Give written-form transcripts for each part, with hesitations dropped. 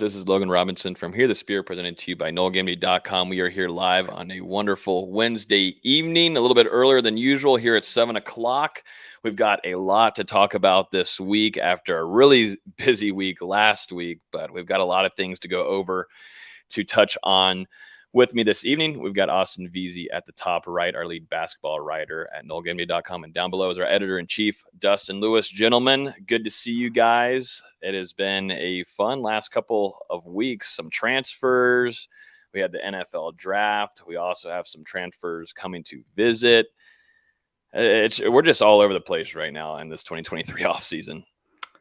This is Logan Robinson from Here the Spear, presented to you by NoleGameday.com. We are here live on a wonderful Wednesday evening, a little bit earlier than usual here at 7 o'clock. We've got a lot to talk about this week after a really busy week last week, but we've got a lot of things to go over to touch on. With me this evening, we've got Austin Veazey at the top right, our lead basketball writer at NoleGameday.com. And down below is our editor-in-chief, Dustin Lewis. Gentlemen, good to see you guys. It has been a fun last couple of weeks. Some transfers. We had the NFL draft. We also have some transfers coming to visit. We're just all over the place right now in this 2023 offseason.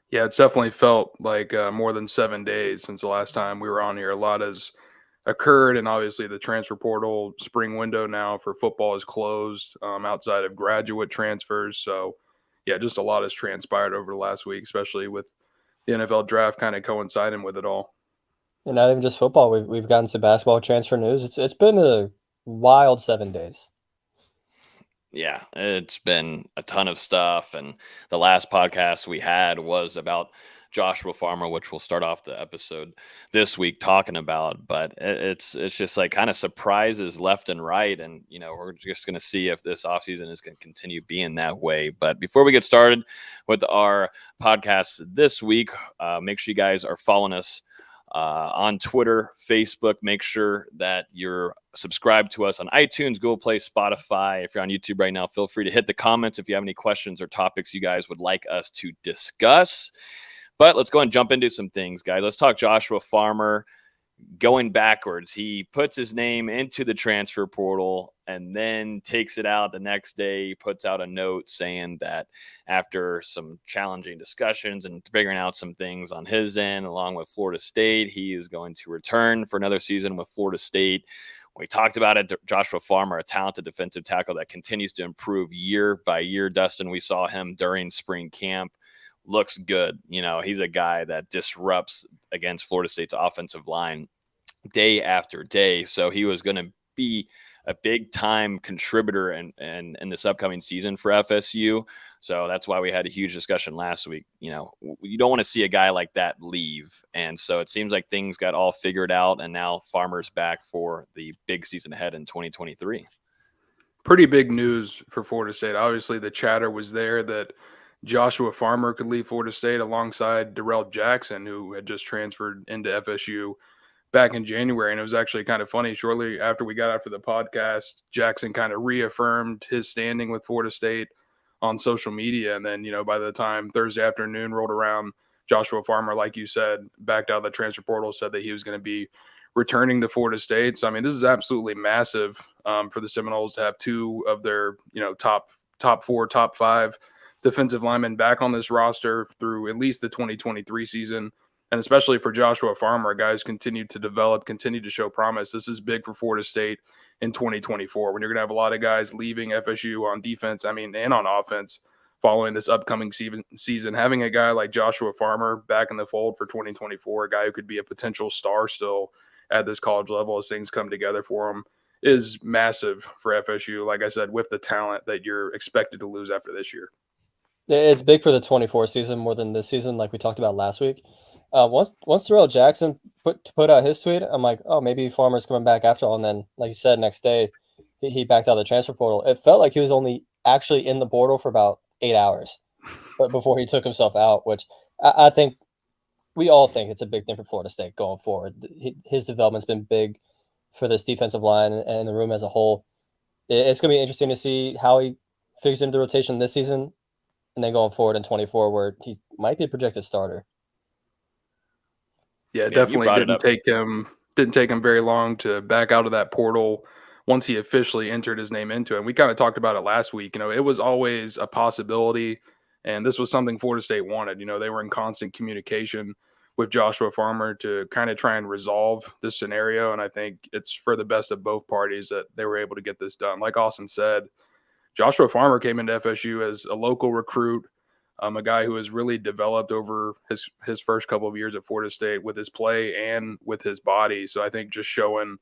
Yeah, it's definitely felt like more than 7 days since the last time we were on here. A lot has occurred, and obviously the transfer portal spring window now for football is closed outside of graduate transfers. So, yeah, just a lot has transpired over the last week, especially with the NFL draft kind of coinciding with it all. And not even just football. We've gotten some basketball transfer news. It's been a wild 7 days. Yeah, it's been a ton of stuff. And the last podcast we had was about Joshua Farmer, which we'll start off the episode this week talking about. But it's just like kind of surprises left and right. And, you know, we're just going to see if this offseason is going to continue being that way. But before we get started with our podcast this week, make sure you guys are following us on Twitter, Facebook. Make sure that you're subscribed to us on iTunes, Google Play, Spotify. If you're on YouTube right now, feel free to hit the comments if you have any questions or topics you guys would like us to discuss. But let's go and jump into some things, guys. Let's talk Joshua Farmer. Going backwards, he puts his name into the transfer portal and then takes it out the next day. He puts out a note saying that after some challenging discussions and figuring out some things on his end, along with Florida State, he is going to return for another season with Florida State. We talked about it. Joshua Farmer, a talented defensive tackle that continues to improve year by year. Dustin, we saw him during spring camp. Looks good. You know, he's a guy that disrupts against Florida State's offensive line day after day. So he was going to be a big time contributor in this upcoming season for FSU. So that's why we had a huge discussion last week. You know, you don't want to see a guy like that leave. And so it seems like things got all figured out, and now Farmer's back for the big season ahead in 2023. Pretty big news for Florida State. Obviously the chatter was there that Joshua Farmer could leave Florida State alongside Darrell Jackson, who had just transferred into FSU back in January. And it was actually kind of funny. Shortly after we got after the podcast, Jackson kind of reaffirmed his standing with Florida State on social media. And then, you know, by the time Thursday afternoon rolled around, Joshua Farmer, like you said, backed out of the transfer portal, said that he was going to be returning to Florida State. So, I mean, this is absolutely massive for the Seminoles to have two of their, you know, top four, top five defensive linemen back on this roster through at least the 2023 season. And especially for Joshua Farmer, guys continue to develop, continue to show promise. This is big for Florida State in 2024 when you're going to have a lot of guys leaving FSU on defense, and on offense following this upcoming season. Having a guy like Joshua Farmer back in the fold for 2024, a guy who could be a potential star still at this college level as things come together for him, is massive for FSU, like I said, with the talent that you're expected to lose after this year. It's big for the 24 season more than this season, like we talked about last week. Once Darrell Jackson put out his tweet, I'm like, oh, maybe Farmer's coming back after all. And then, like you said, next day he backed out of the transfer portal. It felt like he was only actually in the portal for about 8 hours, but before he took himself out, which I think we all think it's a big thing for Florida State going forward. His development's been big for this defensive line and the room as a whole. It's going to be interesting to see how he figures into the rotation this season, and then going forward in 24, where he might be a projected starter. Yeah, definitely didn't take him very long to back out of that portal once he officially entered his name into it. And we kind of talked about it last week. You know, it was always a possibility, and this was something Florida State wanted. You know, they were in constant communication with Joshua Farmer to kind of try and resolve this scenario. And I think it's for the best of both parties that they were able to get this done. Like Austin said, Joshua Farmer came into FSU as a local recruit, a guy who has really developed over his first couple of years at Florida State with his play and with his body. So I think just showing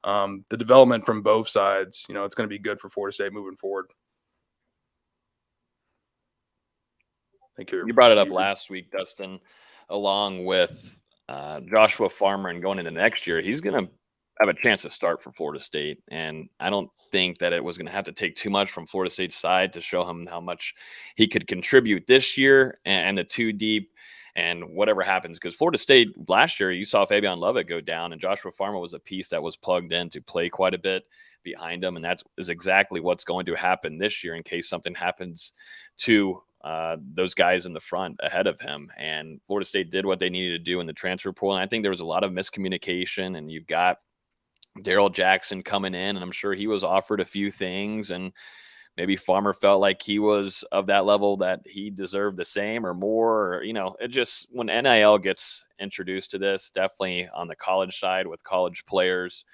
the development from both sides, you know, it's going to be good for Florida State moving forward. Thank you. You brought it up last week, Dustin, along with Joshua Farmer and going into next year, he's going to have a chance to start for Florida State. And I don't think that it was going to have to take too much from Florida State's side to show him how much he could contribute this year and the two deep and whatever happens. Because Florida State last year, you saw Fabian Lovett go down, and Joshua Farmer was a piece that was plugged in to play quite a bit behind him. And that is exactly what's going to happen this year in case something happens to those guys in the front ahead of him. And Florida State did what they needed to do in the transfer pool. And I think there was a lot of miscommunication, and you've got Darrell Jackson coming in, and I'm sure he was offered a few things, and maybe Farmer felt like he was of that level that he deserved the same or more. Or, it just, when NIL gets introduced to this, definitely on the college side with college players,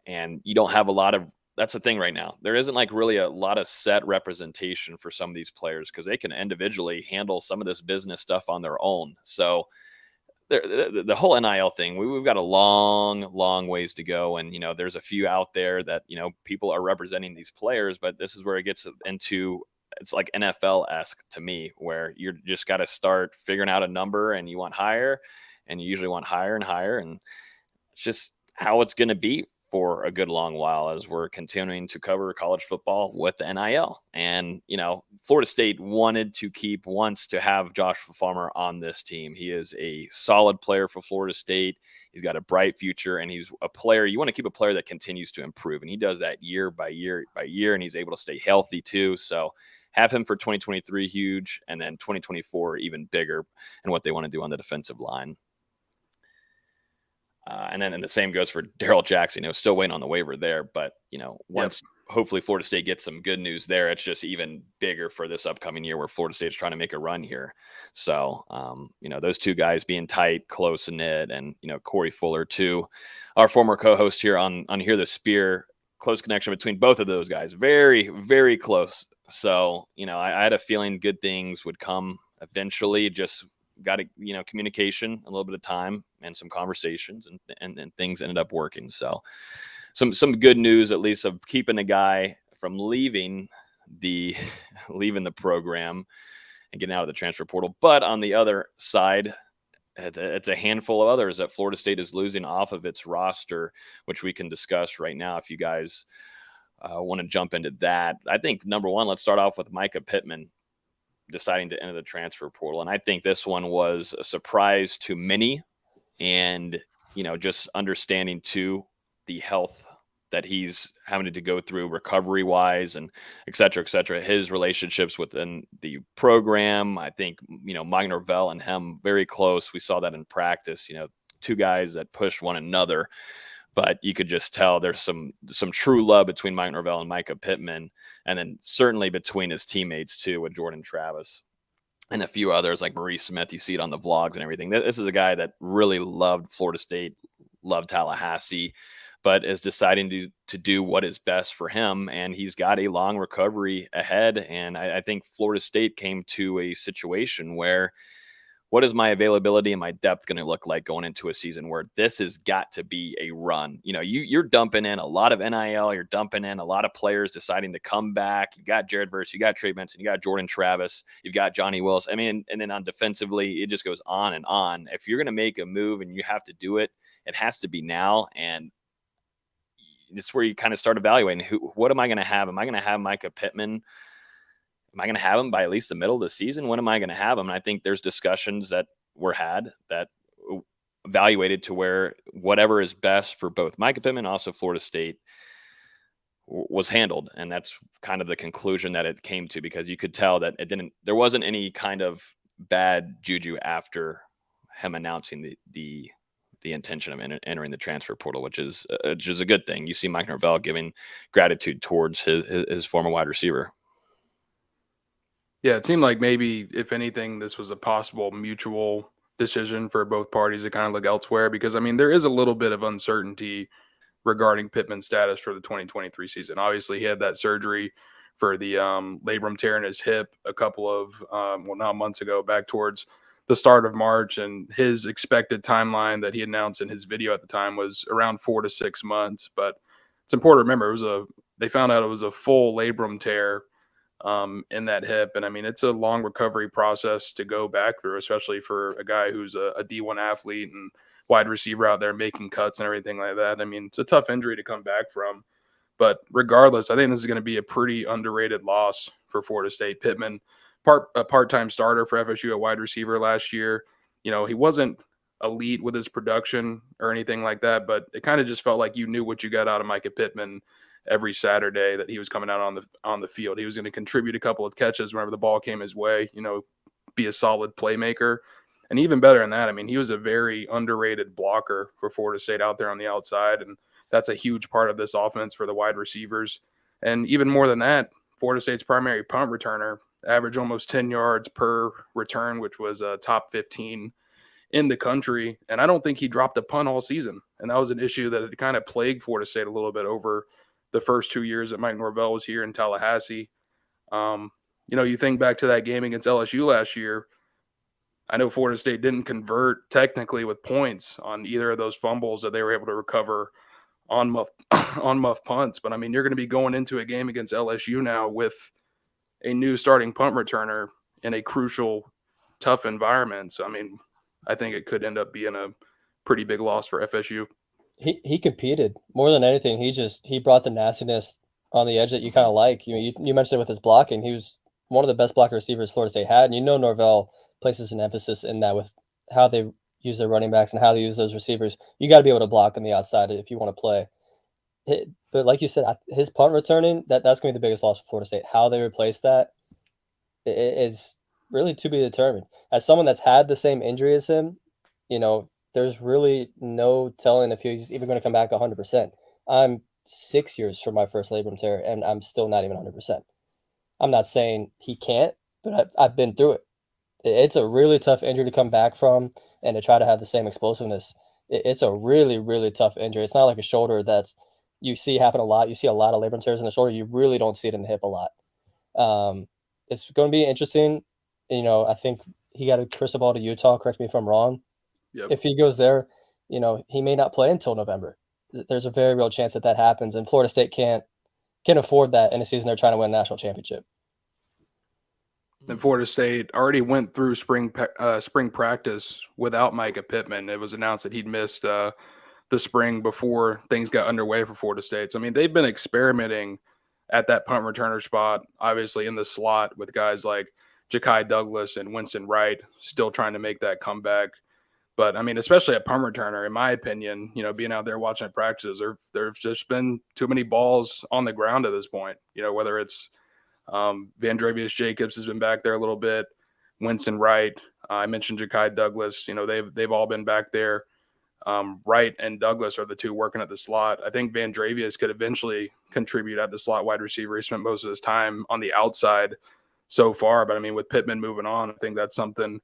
and you don't have a lot of, that's the thing right now. There isn't like really a lot of set representation for some of these players because they can individually handle some of this business stuff on their own. So the whole NIL thing, we've got a long ways to go. And, there's a few out there that, people are representing these players, but this is where it gets into, it's like NFL-esque to me, where you're just got to start figuring out a number and you want higher, and you usually want higher and higher. And it's just how it's going to be for a good long while as we're continuing to cover college football with the NIL. And, Florida State wants to have Joshua Farmer on this team. He is a solid player for Florida State. He's got a bright future, and he's a player. You want to keep a player that continues to improve, and he does that year by year by year, and he's able to stay healthy too. So have him for 2023, huge, and then 2024, even bigger, and what they want to do on the defensive line. And the same goes for Darrell Jackson, still waiting on the waiver there. But, once hopefully Florida State gets some good news there, it's just even bigger for this upcoming year where Florida State's trying to make a run here. So, those two guys being tight, close knit, and, Corey Fuller too, our former co-host here on Hear the Spear, close connection between both of those guys. Very, very close. So, I had a feeling good things would come eventually. Just got to, communication, a little bit of time and some conversations, and things ended up working. So some good news, at least, of keeping a guy from leaving the program and getting out of the transfer portal. But on the other side, it's a handful of others that Florida State is losing off of its roster, which we can discuss right now if you guys want to jump into that. I think number one, let's start off with Micah Pittman deciding to enter the transfer portal. And I think this one was a surprise to many, and, just understanding too the health that he's having to go through recovery wise, and et cetera, his relationships within the program. I think, Mike Norvell and him very close. We saw that in practice, two guys that pushed one another, but you could just tell there's some true love between Mike Norvell and Micah Pittman, and then certainly between his teammates too, with Jordan Travis and a few others like Maurice Smith. You see it on the vlogs and everything. This is a guy that really loved Florida State, loved Tallahassee, but is deciding to do what is best for him, and he's got a long recovery ahead. And I think Florida State came to a situation where, what is my availability and my depth going to look like going into a season where this has got to be a run? You're dumping in a lot of NIL. You're dumping in a lot of players deciding to come back. You got Jared Verse, you got Trey Benson, you got Jordan Travis, you've got Johnny Wills. I mean, and then on defensively, it just goes on and on. If you're going to make a move and you have to do it, it has to be now. And it's where you kind of start evaluating what am I going to have? Am I going to have Micah Pittman? Am I going to have him by at least the middle of the season? When am I going to have him? And I think there's discussions that were had that evaluated to where whatever is best for both Micah Pittman and also Florida State was handled. And that's kind of the conclusion that it came to, because you could tell that there wasn't any kind of bad juju after him announcing the intention of entering the transfer portal, which is a good thing. You see Mike Norvell giving gratitude towards his former wide receiver. Yeah, it seemed like maybe, if anything, this was a possible mutual decision for both parties to kind of look elsewhere, because, there is a little bit of uncertainty regarding Pittman's status for the 2023 season. Obviously, he had that surgery for the labrum tear in his hip a couple of, months ago, back towards the start of March, and his expected timeline that he announced in his video at the time was around 4 to 6 months. But it's important to remember, they found out it was a full labrum tear in that hip. And I mean, it's a long recovery process to go back through, especially for a guy who's a D1 athlete and wide receiver out there making cuts and everything like that. I mean, it's a tough injury to come back from. But regardless, I think this is going to be a pretty underrated loss for Florida State. Pittman, a part-time starter for FSU at wide receiver last year. You know, he wasn't elite with his production or anything like that, but it kind of just felt like you knew what you got out of Micah Pittman every Saturday that he was coming out on the field. He was going to contribute a couple of catches whenever the ball came his way, you know, be a solid playmaker. And even better than that, I mean, he was a very underrated blocker for Florida State out there on the outside. And that's a huge part of this offense for the wide receivers. And even more than that, Florida State's primary punt returner averaged almost 10 yards per return, which was top 15 in the country. And I don't think he dropped a punt all season. And that was an issue that had kind of plagued Florida State a little bit over the first 2 years that Mike Norvell was here in Tallahassee. You know, you think back to that game against LSU last year. I know Florida State didn't convert technically with points on either of those fumbles that they were able to recover on muff punts. But I mean, you're going to be going into a game against LSU now with a new starting punt returner in a crucial, tough environment. So I mean, I think it could end up being a pretty big loss for FSU. He competed more than anything. He brought the nastiness on the edge that you kind of like. You mentioned it with his blocking. He was one of the best blocker receivers Florida State had, and you know Norvell places an emphasis in that with how they use their running backs and how they use those receivers. You got to be able to block on the outside if you want to play. But like you said, his punt returning, that's going to be the biggest loss for Florida State. How they replace that is really to be determined. As someone that's had the same injury as him, you know, there's really no telling if he's even going to come back 100%. I'm 6 years from my first labrum tear, and I'm still not even 100%. I'm not saying he can't, but I've been through it. It's a really tough injury to come back from and to try to have the same explosiveness. It's a really, really tough injury. It's not like a shoulder that's you see happen a lot. You see a lot of labrum tears in the shoulder. You really don't see it in the hip a lot. It's going to be interesting. You know, I think he got a crystal ball to Utah. Correct me if I'm wrong. Yep. If he goes there, you know, he may not play until November. There's a very real chance that happens, and Florida State can't afford that in a season they're trying to win a national championship. And Florida State already went through spring practice without Micah Pittman. It was announced that he'd missed the spring before things got underway for Florida State. So, I mean, they've been experimenting at that punt returner spot, obviously in the slot with guys like Ja'Kai Douglas and Winston Wright still trying to make that comeback. But, I mean, especially at punt returner, in my opinion, you know, being out there watching practices, there's just been too many balls on the ground at this point. You know, whether it's Vandrevius Jacobs has been back there a little bit, Winston Wright, I mentioned Ja'Kai Douglas. You know, they've all been back there. Wright and Douglas are the two working at the slot. I think Vandrevius could eventually contribute at the slot wide receiver. He spent most of his time on the outside so far. But, I mean, with Pittman moving on, I think that's something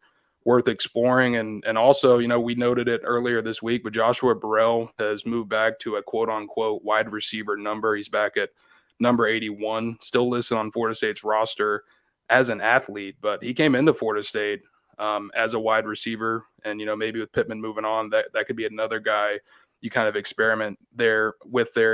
worth exploring. And also, you know, we noted it earlier this week, but Joshua Burrell has moved back to a quote-unquote wide receiver number. He's back at number 81, still listed on Florida State's roster as an athlete, but he came into Florida State as a wide receiver. And, you know, maybe with Pittman moving on, that could be another guy you kind of experiment there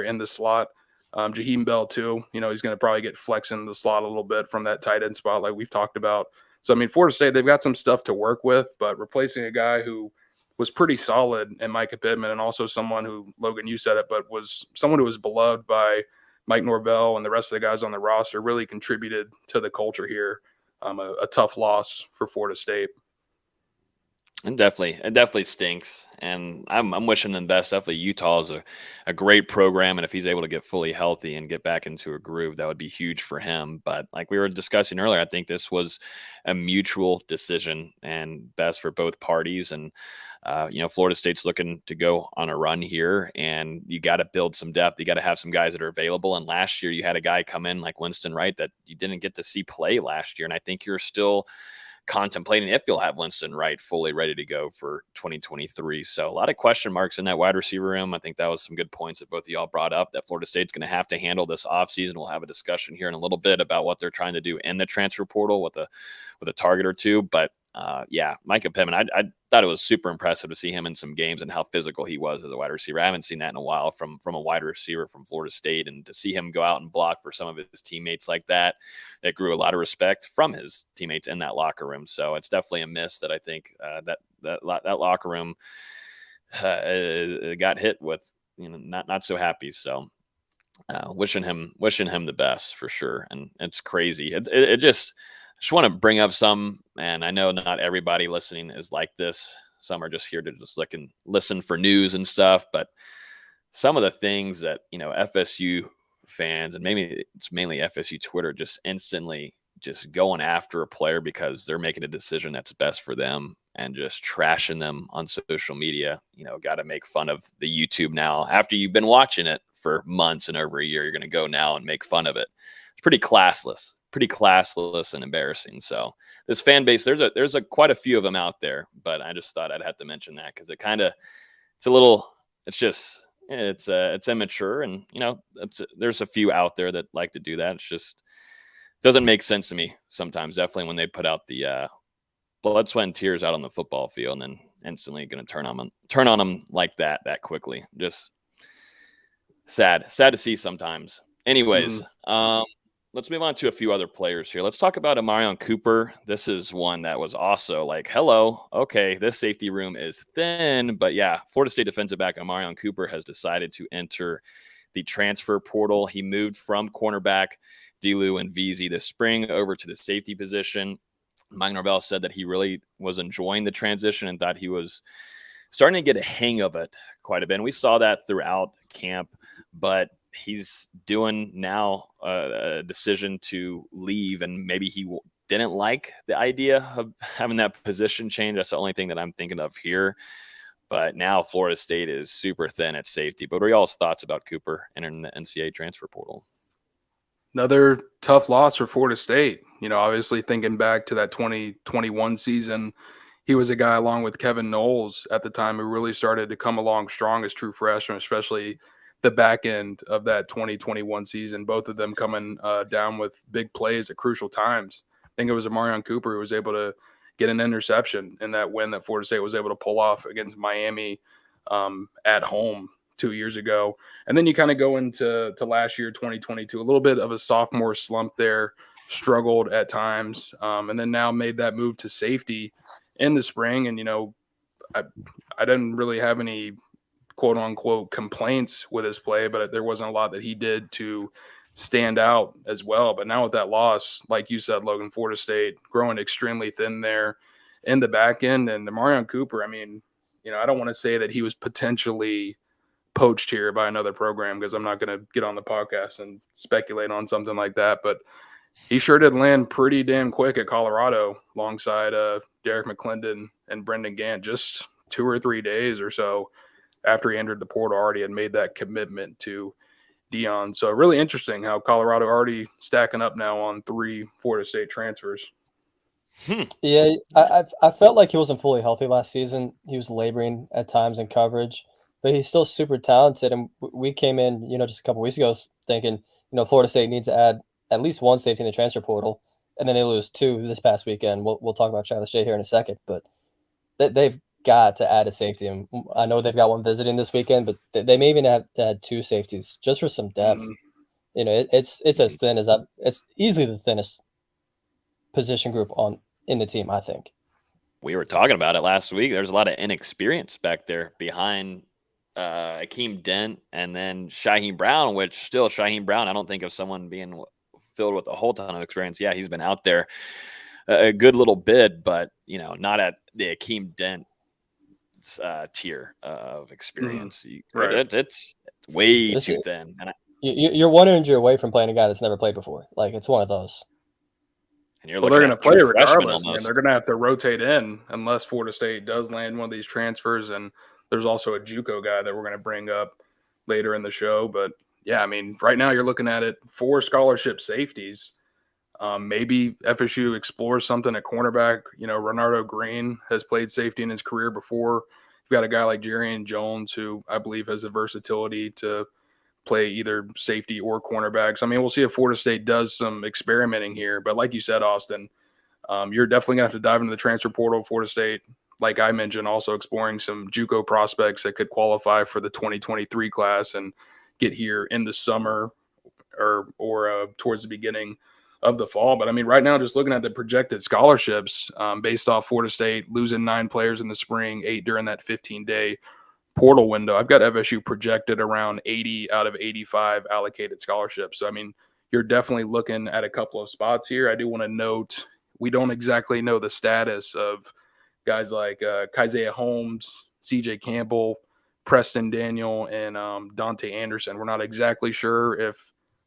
in the slot. Jaheim Bell too, you know, he's going to probably get flexed in the slot a little bit from that tight end spot like we've talked about. So, I mean, Florida State, they've got some stuff to work with, but replacing a guy who was pretty solid in Micah Pittman, and also someone who, Logan, you said it, but was someone who was beloved by Mike Norvell and the rest of the guys on the roster, really contributed to the culture here. A tough loss for Florida State. It definitely stinks, and I'm wishing them best. Definitely, Utah is a great program, and if he's able to get fully healthy and get back into a groove, that would be huge for him. But like we were discussing earlier, I think this was a mutual decision and best for both parties. And you know, Florida State's looking to go on a run here, and you got to build some depth. You got to have some guys that are available. And last year, you had a guy come in like Winston Wright that you didn't get to see play last year, and I think you're still contemplating if you'll have Winston Wright fully ready to go for 2023. So a lot of question marks in that wide receiver room. I think that was some good points that both of y'all brought up that Florida State's going to have to handle this offseason. We'll have a discussion here in a little bit about what they're trying to do in the transfer portal with a target or two. But yeah, Micah Pittman, thought it was super impressive to see him in some games and how physical he was as a wide receiver. I haven't seen that in a while from a wide receiver from Florida State, and to see him go out and block for some of his teammates like that, it grew a lot of respect from his teammates in that locker room. So it's definitely a miss that I think that locker room got hit with, not so happy. So wishing him the best for sure. And it's crazy. It just want to bring up some, and I know not everybody listening is like this. Some are just here to just listen for news and stuff. But some of the things that, FSU fans, and maybe it's mainly FSU Twitter, just instantly just going after a player because they're making a decision that's best for them, and just trashing them on social media. Got to make fun of the YouTube now. After you've been watching it for months and over a year, you're going to go now and make fun of it. It's pretty classless and embarrassing. So this fan base, there's quite a few of them out there, but I just thought I'd have to mention that because it's immature, and there's a few out there that like to do that. It's just doesn't make sense to me sometimes. Definitely when they put out the blood, sweat, and tears out on the football field, and then instantly going to turn on them like that quickly. Just sad to see sometimes. Anyways, let's move on to a few other players here. Let's talk about Amarion Cooper. This is one that was also like, hello, okay, this safety room is thin. But yeah, Florida State defensive back Amarion Cooper has decided to enter the transfer portal. He moved from cornerback Delu and VZ this spring over to the safety position. Mike Norvell said that he really was enjoying the transition and thought he was starting to get a hang of it quite a bit. And we saw that throughout camp, but he's doing now a decision to leave, and maybe he didn't like the idea of having that position change. That's the only thing that I'm thinking of here. But now Florida State is super thin at safety. But what are y'all's thoughts about Cooper entering the NCAA transfer portal? Another tough loss for Florida State. Obviously thinking back to that 2021 season, he was a guy along with Kevin Knowles at the time who really started to come along strong as true freshmen, especially the back end of that 2021 season, both of them coming down with big plays at crucial times. I think it was Amarion Cooper who was able to get an interception in that win that Florida State was able to pull off against Miami at home 2 years ago. And then you kind of go into last year, 2022, a little bit of a sophomore slump there, struggled at times, and then now made that move to safety in the spring. And, I didn't really have any quote unquote complaints with his play, but there wasn't a lot that he did to stand out as well. But now with that loss, like you said, Logan, Florida State growing extremely thin there in the back end. And the Amarion Cooper, I don't want to say that he was potentially poached here by another program, because I'm not going to get on the podcast and speculate on something like that. But he sure did land pretty damn quick at Colorado alongside Derek McClendon and Brendan Gant, just 2 or 3 days or so after he entered the portal, already had made that commitment to Dion. So really interesting how Colorado already stacking up now on 3 Florida State transfers. Yeah, I felt like he wasn't fully healthy last season. He was laboring at times in coverage, but he's still super talented. And we came in, just a couple weeks ago thinking, Florida State needs to add at least one safety in the transfer portal, and then they lose 2 this past weekend. We'll talk about Travis J here in a second, but they've got to add a safety. And I know they've got one visiting this weekend, but they may even have to add 2 safeties just for some depth. It's as thin as it's easily the thinnest position group in the team, I think. We were talking about it last week. There's a lot of inexperience back there behind Akeem Dent and then Shaheem Brown, which still Shaheem Brown, I don't think of someone being filled with a whole ton of experience. Yeah, he's been out there a good little bit, but, not at the Akeem Dent tier of experience. Right. It's way too thin. And you're 1 injury away from playing a guy that's never played before. Like, it's one of those. And you're they're going to play regardless, man. They're going to have to rotate in unless Florida State does land one of these transfers. And there's also a JUCO guy that we're going to bring up later in the show. But yeah, right now you're looking at it 4 scholarship safeties. Maybe FSU explores something at cornerback. Renardo Green has played safety in his career before. You've got a guy like Jarian Jones, who I believe has the versatility to play either safety or cornerbacks. We'll see if Florida State does some experimenting here. But like you said, Austin, you're definitely going to have to dive into the transfer portal. Florida State like I mentioned, also exploring some JUCO prospects that could qualify for the 2023 class and get here in the summer or towards the beginning of the fall. But I mean, right now, just looking at the projected scholarships based off Florida State losing 9 players in the spring, 8 during that 15-day portal window, I've got FSU projected around 80 out of 85 allocated scholarships. So, I mean, you're definitely looking at a couple of spots here. I do want to note we don't exactly know the status of guys like Keisaiah Holmes, CJ Campbell, Preston Daniel, and Dante Anderson. We're not exactly sure if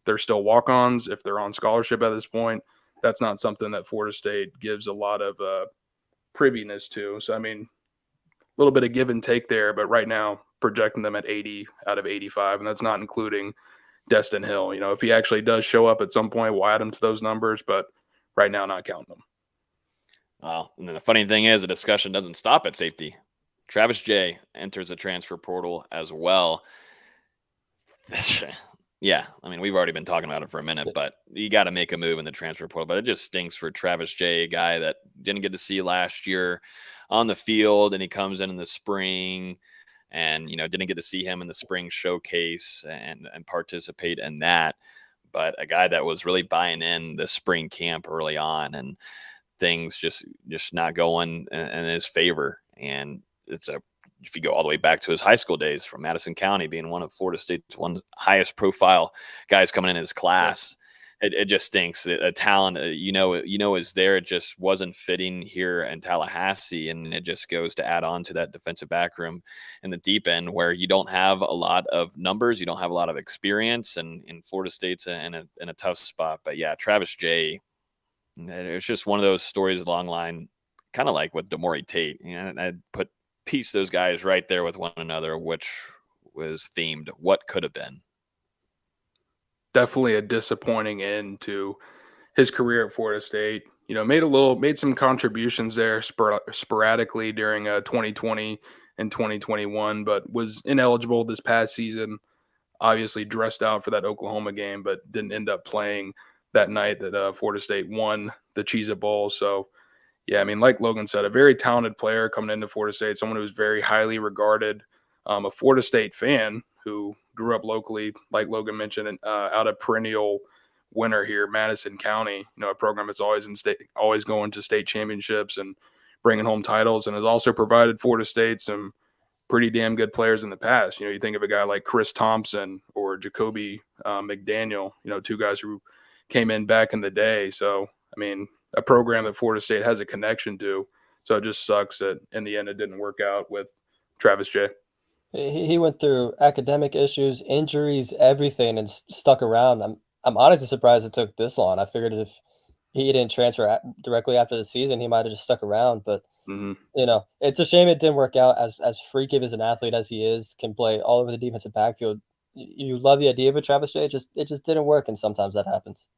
they're still walk-ons, if they're on scholarship at this point. That's not something that Florida State gives a lot of priviness to. So, I mean, a little bit of give and take there, but right now projecting them at 80 out of 85, and that's not including Dustin Hill. You know, if he actually does show up at some point, we'll add him to those numbers, but right now not counting them. Well, and then the funny thing is the discussion doesn't stop at safety. Travis Jay enters the transfer portal as well. Yeah, I mean, we've already been talking about it for a minute, but you got to make a move in the transfer portal. But it just stinks for Travis Jay, a guy that didn't get to see last year on the field, and he comes in the spring and, you know, didn't get to see him in the spring showcase and participate in that. But a guy that was really buying in the spring camp early on, and things just not going in his favor. And if you go all the way back to his high school days from Madison County, being one of Florida State's one highest profile guys coming in his class, it just stinks. A talent, is there. It just wasn't fitting here in Tallahassee, and it just goes to add on to that defensive back room in the deep end where you don't have a lot of numbers, you don't have a lot of experience, and Florida State's in a tough spot. But yeah, Travis Jay, it's just one of those stories along line, kind of like with Demore Tate. And I'd piece those guys right there with one another, which was themed what could have been. Definitely a disappointing end to his career at Florida State. You know, made some contributions there sporadically during 2020 and 2021, but was ineligible this past season. Obviously dressed out for that Oklahoma game, but didn't end up playing that night that Florida State won the Cheez-It Bowl. So, yeah, I mean, like Logan said, a very talented player coming into Florida State, someone who's very highly regarded, a Florida State fan who grew up locally, like Logan mentioned, out of perennial winner here, Madison County, you know, a program that's always going to state championships and bringing home titles, and has also provided Florida State some pretty damn good players in the past. You know, you think of a guy like Chris Thompson or Jacoby McDaniel, you know, 2 guys who came in back in the day. So, I mean, a program that Florida State has a connection to. So it just sucks that in the end it didn't work out with Travis Jay. He went through academic issues, injuries, everything, and stuck around. I'm honestly surprised it took this long. I figured if he didn't transfer directly after the season, he might have just stuck around. But you know, it's a shame it didn't work out. As freaky of as an athlete as he is, can play all over the defensive backfield. You love the idea of a Travis Jay. It just didn't work, and sometimes that happens.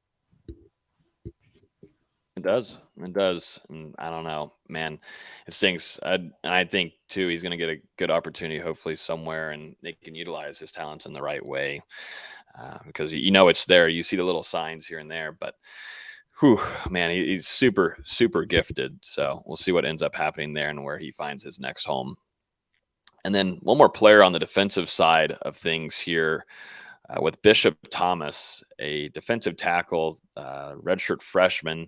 It does. And I don't know, man, it stinks. I think too, he's going to get a good opportunity, hopefully somewhere, and they can utilize his talents in the right way, because you know it's there. You see the little signs here and there, but man, he's super, super gifted. So we'll see what ends up happening there and where he finds his next home. And then one more player on the defensive side of things here, with Bishop Thomas, a defensive tackle, redshirt freshman.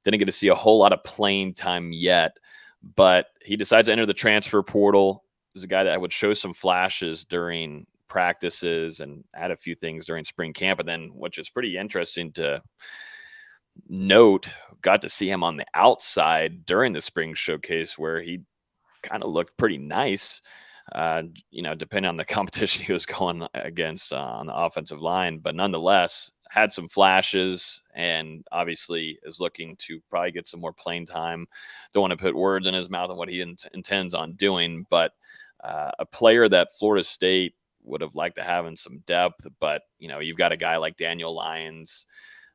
Didn't get to see a whole lot of playing time yet, but he decides to enter the transfer portal. He was a guy that would show some flashes during practices and add a few things during spring camp. And then, which is pretty interesting to note, got to see him on the outside during the spring showcase where he kind of looked pretty nice. You know, depending on the competition he was going against on the offensive line, but nonetheless had some flashes, and obviously is looking to probably get some more playing time. Don't want to put words in his mouth on what he intends on doing, but a player that Florida State would have liked to have in some depth. But, you know, you've got a guy like Daniel Lyons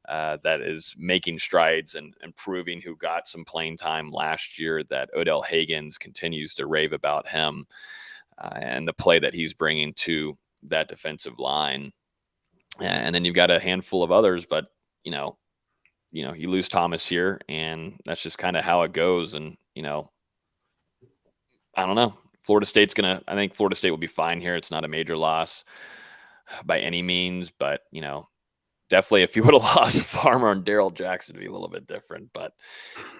that is making strides and improving, who got some playing time last year, that Odell Higgins continues to rave about him. And the play that he's bringing to that defensive line. And then you've got a handful of others, but, you know, you lose Thomas here, and that's just kind of how it goes. And, you know, I don't know. I think Florida State will be fine here. It's not a major loss by any means, but, definitely if you would have lost Farmer and Daryl Jackson, it'd be a little bit different. But,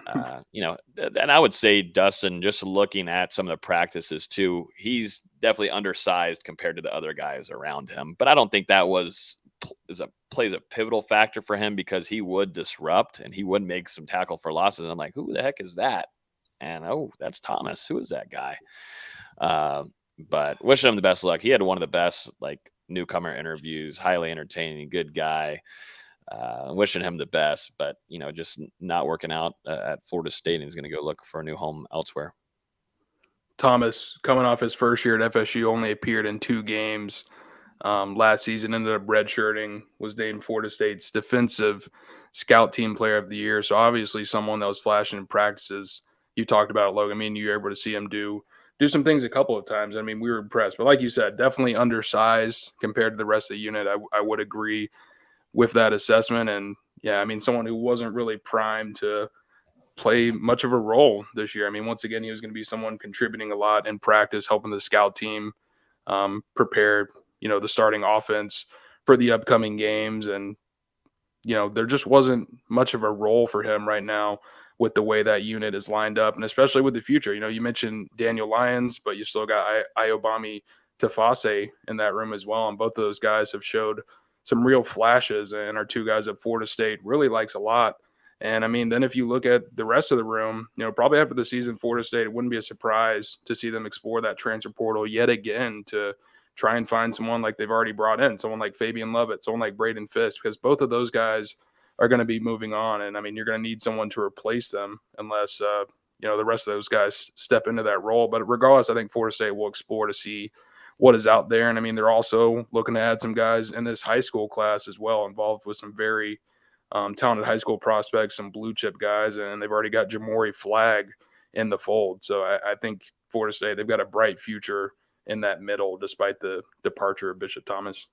and I would say Dustin, just looking at some of the practices too, he's definitely undersized compared to the other guys around him. But I don't think that plays a pivotal factor for him, because he would disrupt and he would make some tackle for losses. And I'm like, who the heck is that? And, that's Thomas. Who is that guy? But wishing him the best of luck. He had one of the best newcomer interviews, highly entertaining, good guy. Wishing him the best, but just not working out at Florida State, and he's going to go look for a new home elsewhere. Thomas, coming off his first year at FSU, only appeared in 2 games last season, ended up redshirting, was named Florida State's defensive scout team player of the year. So obviously someone that was flashing in practices. You talked about it, Logan. I mean, you were able to see him do some things a couple of times. I mean, we were impressed. But like you said, definitely undersized compared to the rest of the unit. I would agree with that assessment. And yeah, I mean, someone who wasn't really primed to play much of a role this year. I mean, once again, he was going to be someone contributing a lot in practice, helping the scout team prepare, the starting offense for the upcoming games. And, there just wasn't much of a role for him right now with the way that unit is lined up, and especially with the future. You mentioned Daniel Lyons, but you still got Iobami Tafase in that room as well. And both of those guys have showed some real flashes, and our 2 guys at Florida State really likes a lot. And I mean, then if you look at the rest of the room, probably after the season, Florida State, it wouldn't be a surprise to see them explore that transfer portal yet again to try and find someone like they've already brought in, someone like Fabian Lovett, someone like Braden Fisk, because both of those guys are going to be moving on. And I mean, you're going to need someone to replace them unless, the rest of those guys step into that role. But regardless, I think Florida State will explore to see what is out there. And I mean, they're also looking to add some guys in this high school class as well, involved with some very talented high school prospects, some blue chip guys, and they've already got Jamori Flagg in the fold. So I think Florida State, they've got a bright future in that middle, despite the departure of Bishop Thomas.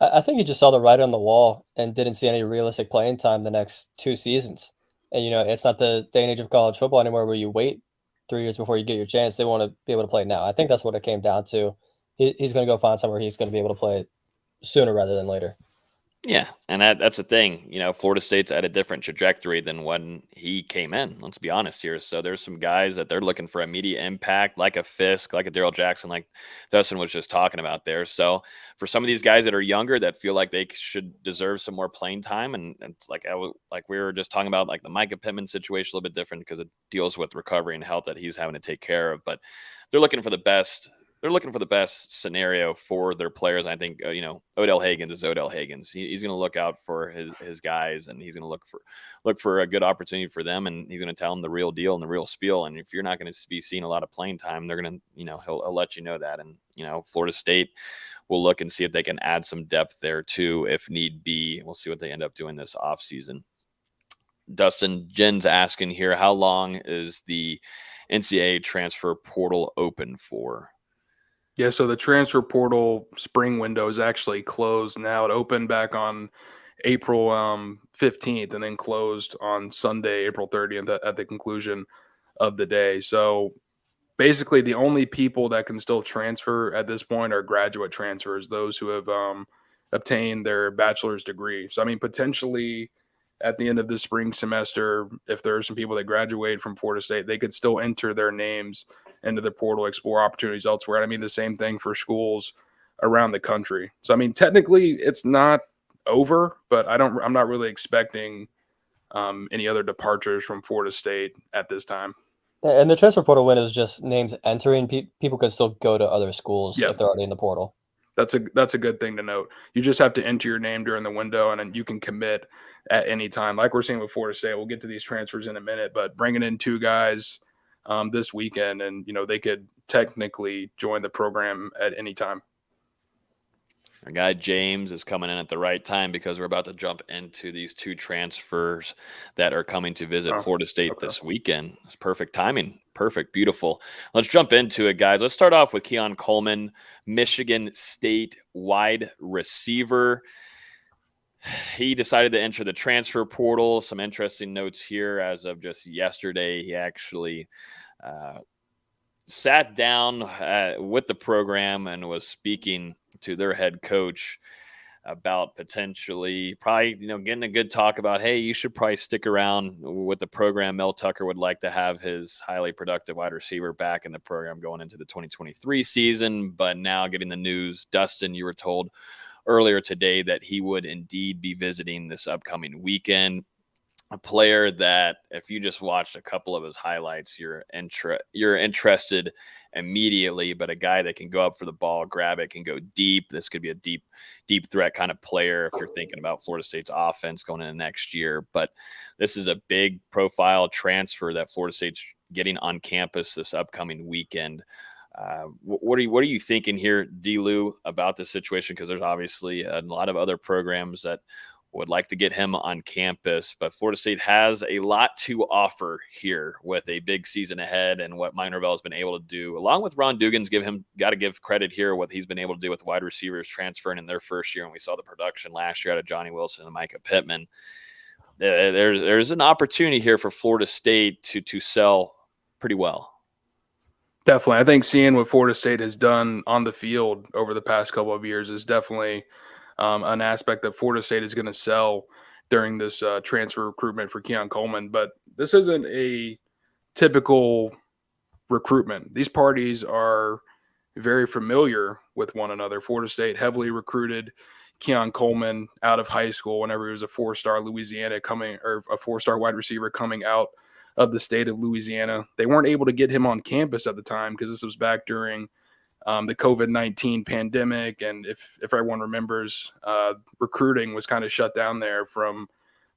I think he just saw the writing on the wall and didn't see any realistic playing time the next 2 seasons. And, it's not the day and age of college football anymore where you wait 3 years before you get your chance. They want to be able to play now. I think that's what it came down to. He's going to go find somewhere he's going to be able to play sooner rather than later. Yeah, and that's the thing. Florida State's at a different trajectory than when he came in. Let's be honest here. So there's some guys that they're looking for immediate impact, like a Fisk, like a Daryl Jackson, like Dustin was just talking about there. So for some of these guys that are younger that feel like they should deserve some more playing time, and it's like we were just talking about, like the Micah Pittman situation, a little bit different because it deals with recovery and health that he's having to take care of. But they're looking for the best. They're looking for the best scenario for their players. I think, Odell Haggins is Odell Haggins. He's going to look out for his guys, and he's going to look for a good opportunity for them, and he's going to tell them the real deal and the real spiel. And if you're not going to be seeing a lot of playing time, they're going to, he'll let you know that. And, Florida State will look and see if they can add some depth there too, if need be. We'll see what they end up doing this offseason. Dustin, Jen's asking here, how long is the NCAA transfer portal open for? Yeah, so the transfer portal spring window is actually closed now. It opened back on April 15th and then closed on Sunday, April 30th at the conclusion of the day. So basically the only people that can still transfer at this point are graduate transfers, those who have obtained their bachelor's degree. So, I mean, potentially at the end of the spring semester, if there are some people that graduate from Florida State, they could still enter their names into the portal, explore opportunities elsewhere. And I mean, the same thing for schools around the country. So, I mean, technically it's not over, but I'm not really expecting any other departures from Florida State at this time. And the transfer portal window is just names entering. People can still go to other schools Yep. if they're already in the portal. That's a good thing to note. You just have to enter your name during the window, and then you can commit at any time. Like we're seeing with Florida State, we'll get to these transfers in a minute, but bringing in 2 guys this weekend, and they could technically join the program at any time. Our guy James is coming in at the right time because we're about to jump into these 2 transfers that are coming to visit Florida State this weekend. It's perfect timing. Perfect. Beautiful. Let's jump into it, guys. Let's start off with Keon Coleman, Michigan State wide receiver. He decided to enter the transfer portal. Some interesting notes here. As of just yesterday, he actually sat down with the program and was speaking to their head coach about potentially probably, getting a good talk about, hey, you should probably stick around with the program. Mel Tucker would like to have his highly productive wide receiver back in the program going into the 2023 season. But now getting the news, Dustin, you were told earlier today that he would indeed be visiting this upcoming weekend. A player that if you just watched a couple of his highlights, you're interested immediately, but a guy that can go up for the ball, grab it, can go deep. This could be a deep threat kind of player if you're thinking about Florida State's offense going into next year. But this is a big profile transfer that Florida State's getting on campus this upcoming weekend. What are you thinking here, D-Lou, about this situation? Because there's obviously a lot of other programs that would like to get him on campus, but Florida State has a lot to offer here with a big season ahead, and what Mike Norvell has been able to do, along with Ron Dugan's. Got to give credit here what he's been able to do with wide receivers transferring in their first year, and we saw the production last year out of Johnny Wilson and Micah Pittman. There's an opportunity here for Florida State to sell pretty well. Definitely. I think seeing what Florida State has done on the field over the past couple of years is definitely an aspect that Florida State is going to sell during this transfer recruitment for Keon Coleman. But this isn't a typical recruitment. These parties are very familiar with one another. Florida State heavily recruited Keon Coleman out of high school whenever he was a 4-star a 4-star wide receiver coming out of the state of Louisiana. They weren't able to get him on campus at the time because this was back during the COVID-19 pandemic. And if everyone remembers, recruiting was kind of shut down there from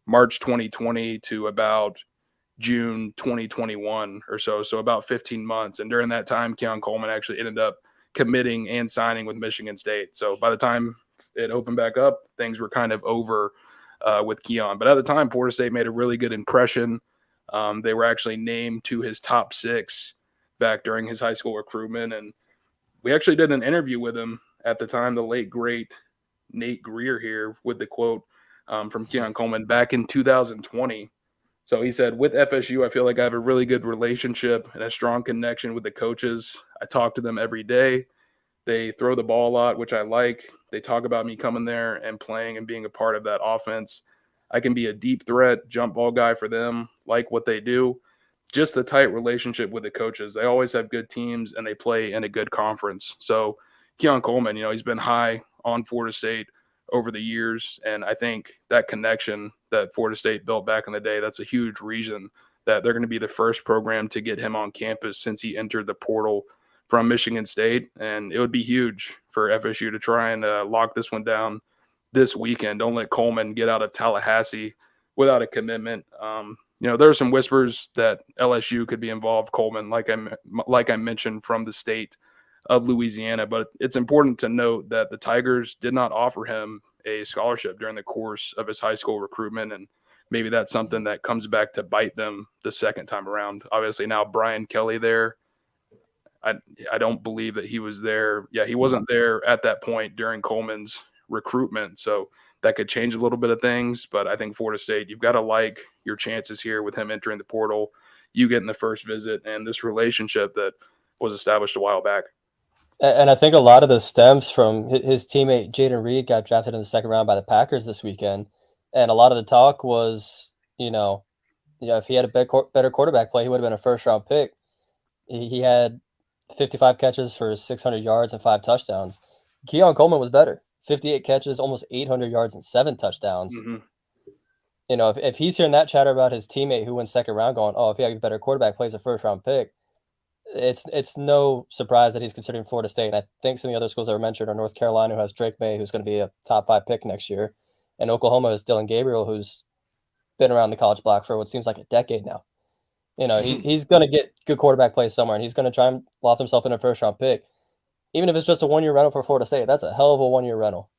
March 2020 to about June 2021 or so. So about 15 months. And during that time, Keon Coleman actually ended up committing and signing with Michigan State. So by the time it opened back up, things were kind of over with Keon. But at the time, Florida State made a really good impression. They were actually named to his top 6 back during his high school recruitment. And we actually did an interview with him at the time, the late, great Nate Greer here, with the quote from Keon Coleman back in 2020. So he said, with FSU, I feel like I have a really good relationship and a strong connection with the coaches. I talk to them every day. They throw the ball a lot, which I like. They talk about me coming there and playing and being a part of that offense. I can be a deep threat, jump ball guy for them, like what they do. Just the tight relationship with the coaches. They always have good teams and they play in a good conference. So Keon Coleman, he's been high on Florida State over the years. And I think that connection that Florida State built back in the day, that's a huge reason that they're going to be the first program to get him on campus since he entered the portal from Michigan State. And it would be huge for FSU to try and lock this one down this weekend. Don't let Coleman get out of Tallahassee without a commitment. There are some whispers that LSU could be involved, Coleman, like I mentioned, from the state of Louisiana. But it's important to note that the Tigers did not offer him a scholarship during the course of his high school recruitment. And maybe that's something that comes back to bite them the second time around. Obviously, now Brian Kelly there. I don't believe that he was there. Yeah, he wasn't there at that point during Coleman's recruitment. So that could change a little bit of things. But I think Florida State, you've got to like your chances here with him entering the portal, you getting the first visit, and this relationship that was established a while back. And I think a lot of this stems from his teammate Jaden Reed got drafted in the second round by the Packers this weekend. And a lot of the talk was, if he had a better quarterback play, he would have been a first-round pick. He had 55 catches for 600 yards and 5 touchdowns. Keon Coleman was better. 58 catches, almost 800 yards and 7 touchdowns. Mm-hmm. If he's hearing that chatter about his teammate who went second round going, if he had a better quarterback, plays a first-round pick, it's no surprise that he's considering Florida State. And I think some of the other schools that were mentioned are North Carolina, who has Drake May, who's going to be a top 5 pick next year, and Oklahoma has Dylan Gabriel, who's been around the college block for what seems like a decade now. He's going to get good quarterback play somewhere, and he's going to try and loft himself in a first-round pick. Even if it's just a 1-year rental for Florida State, that's a hell of a 1-year rental.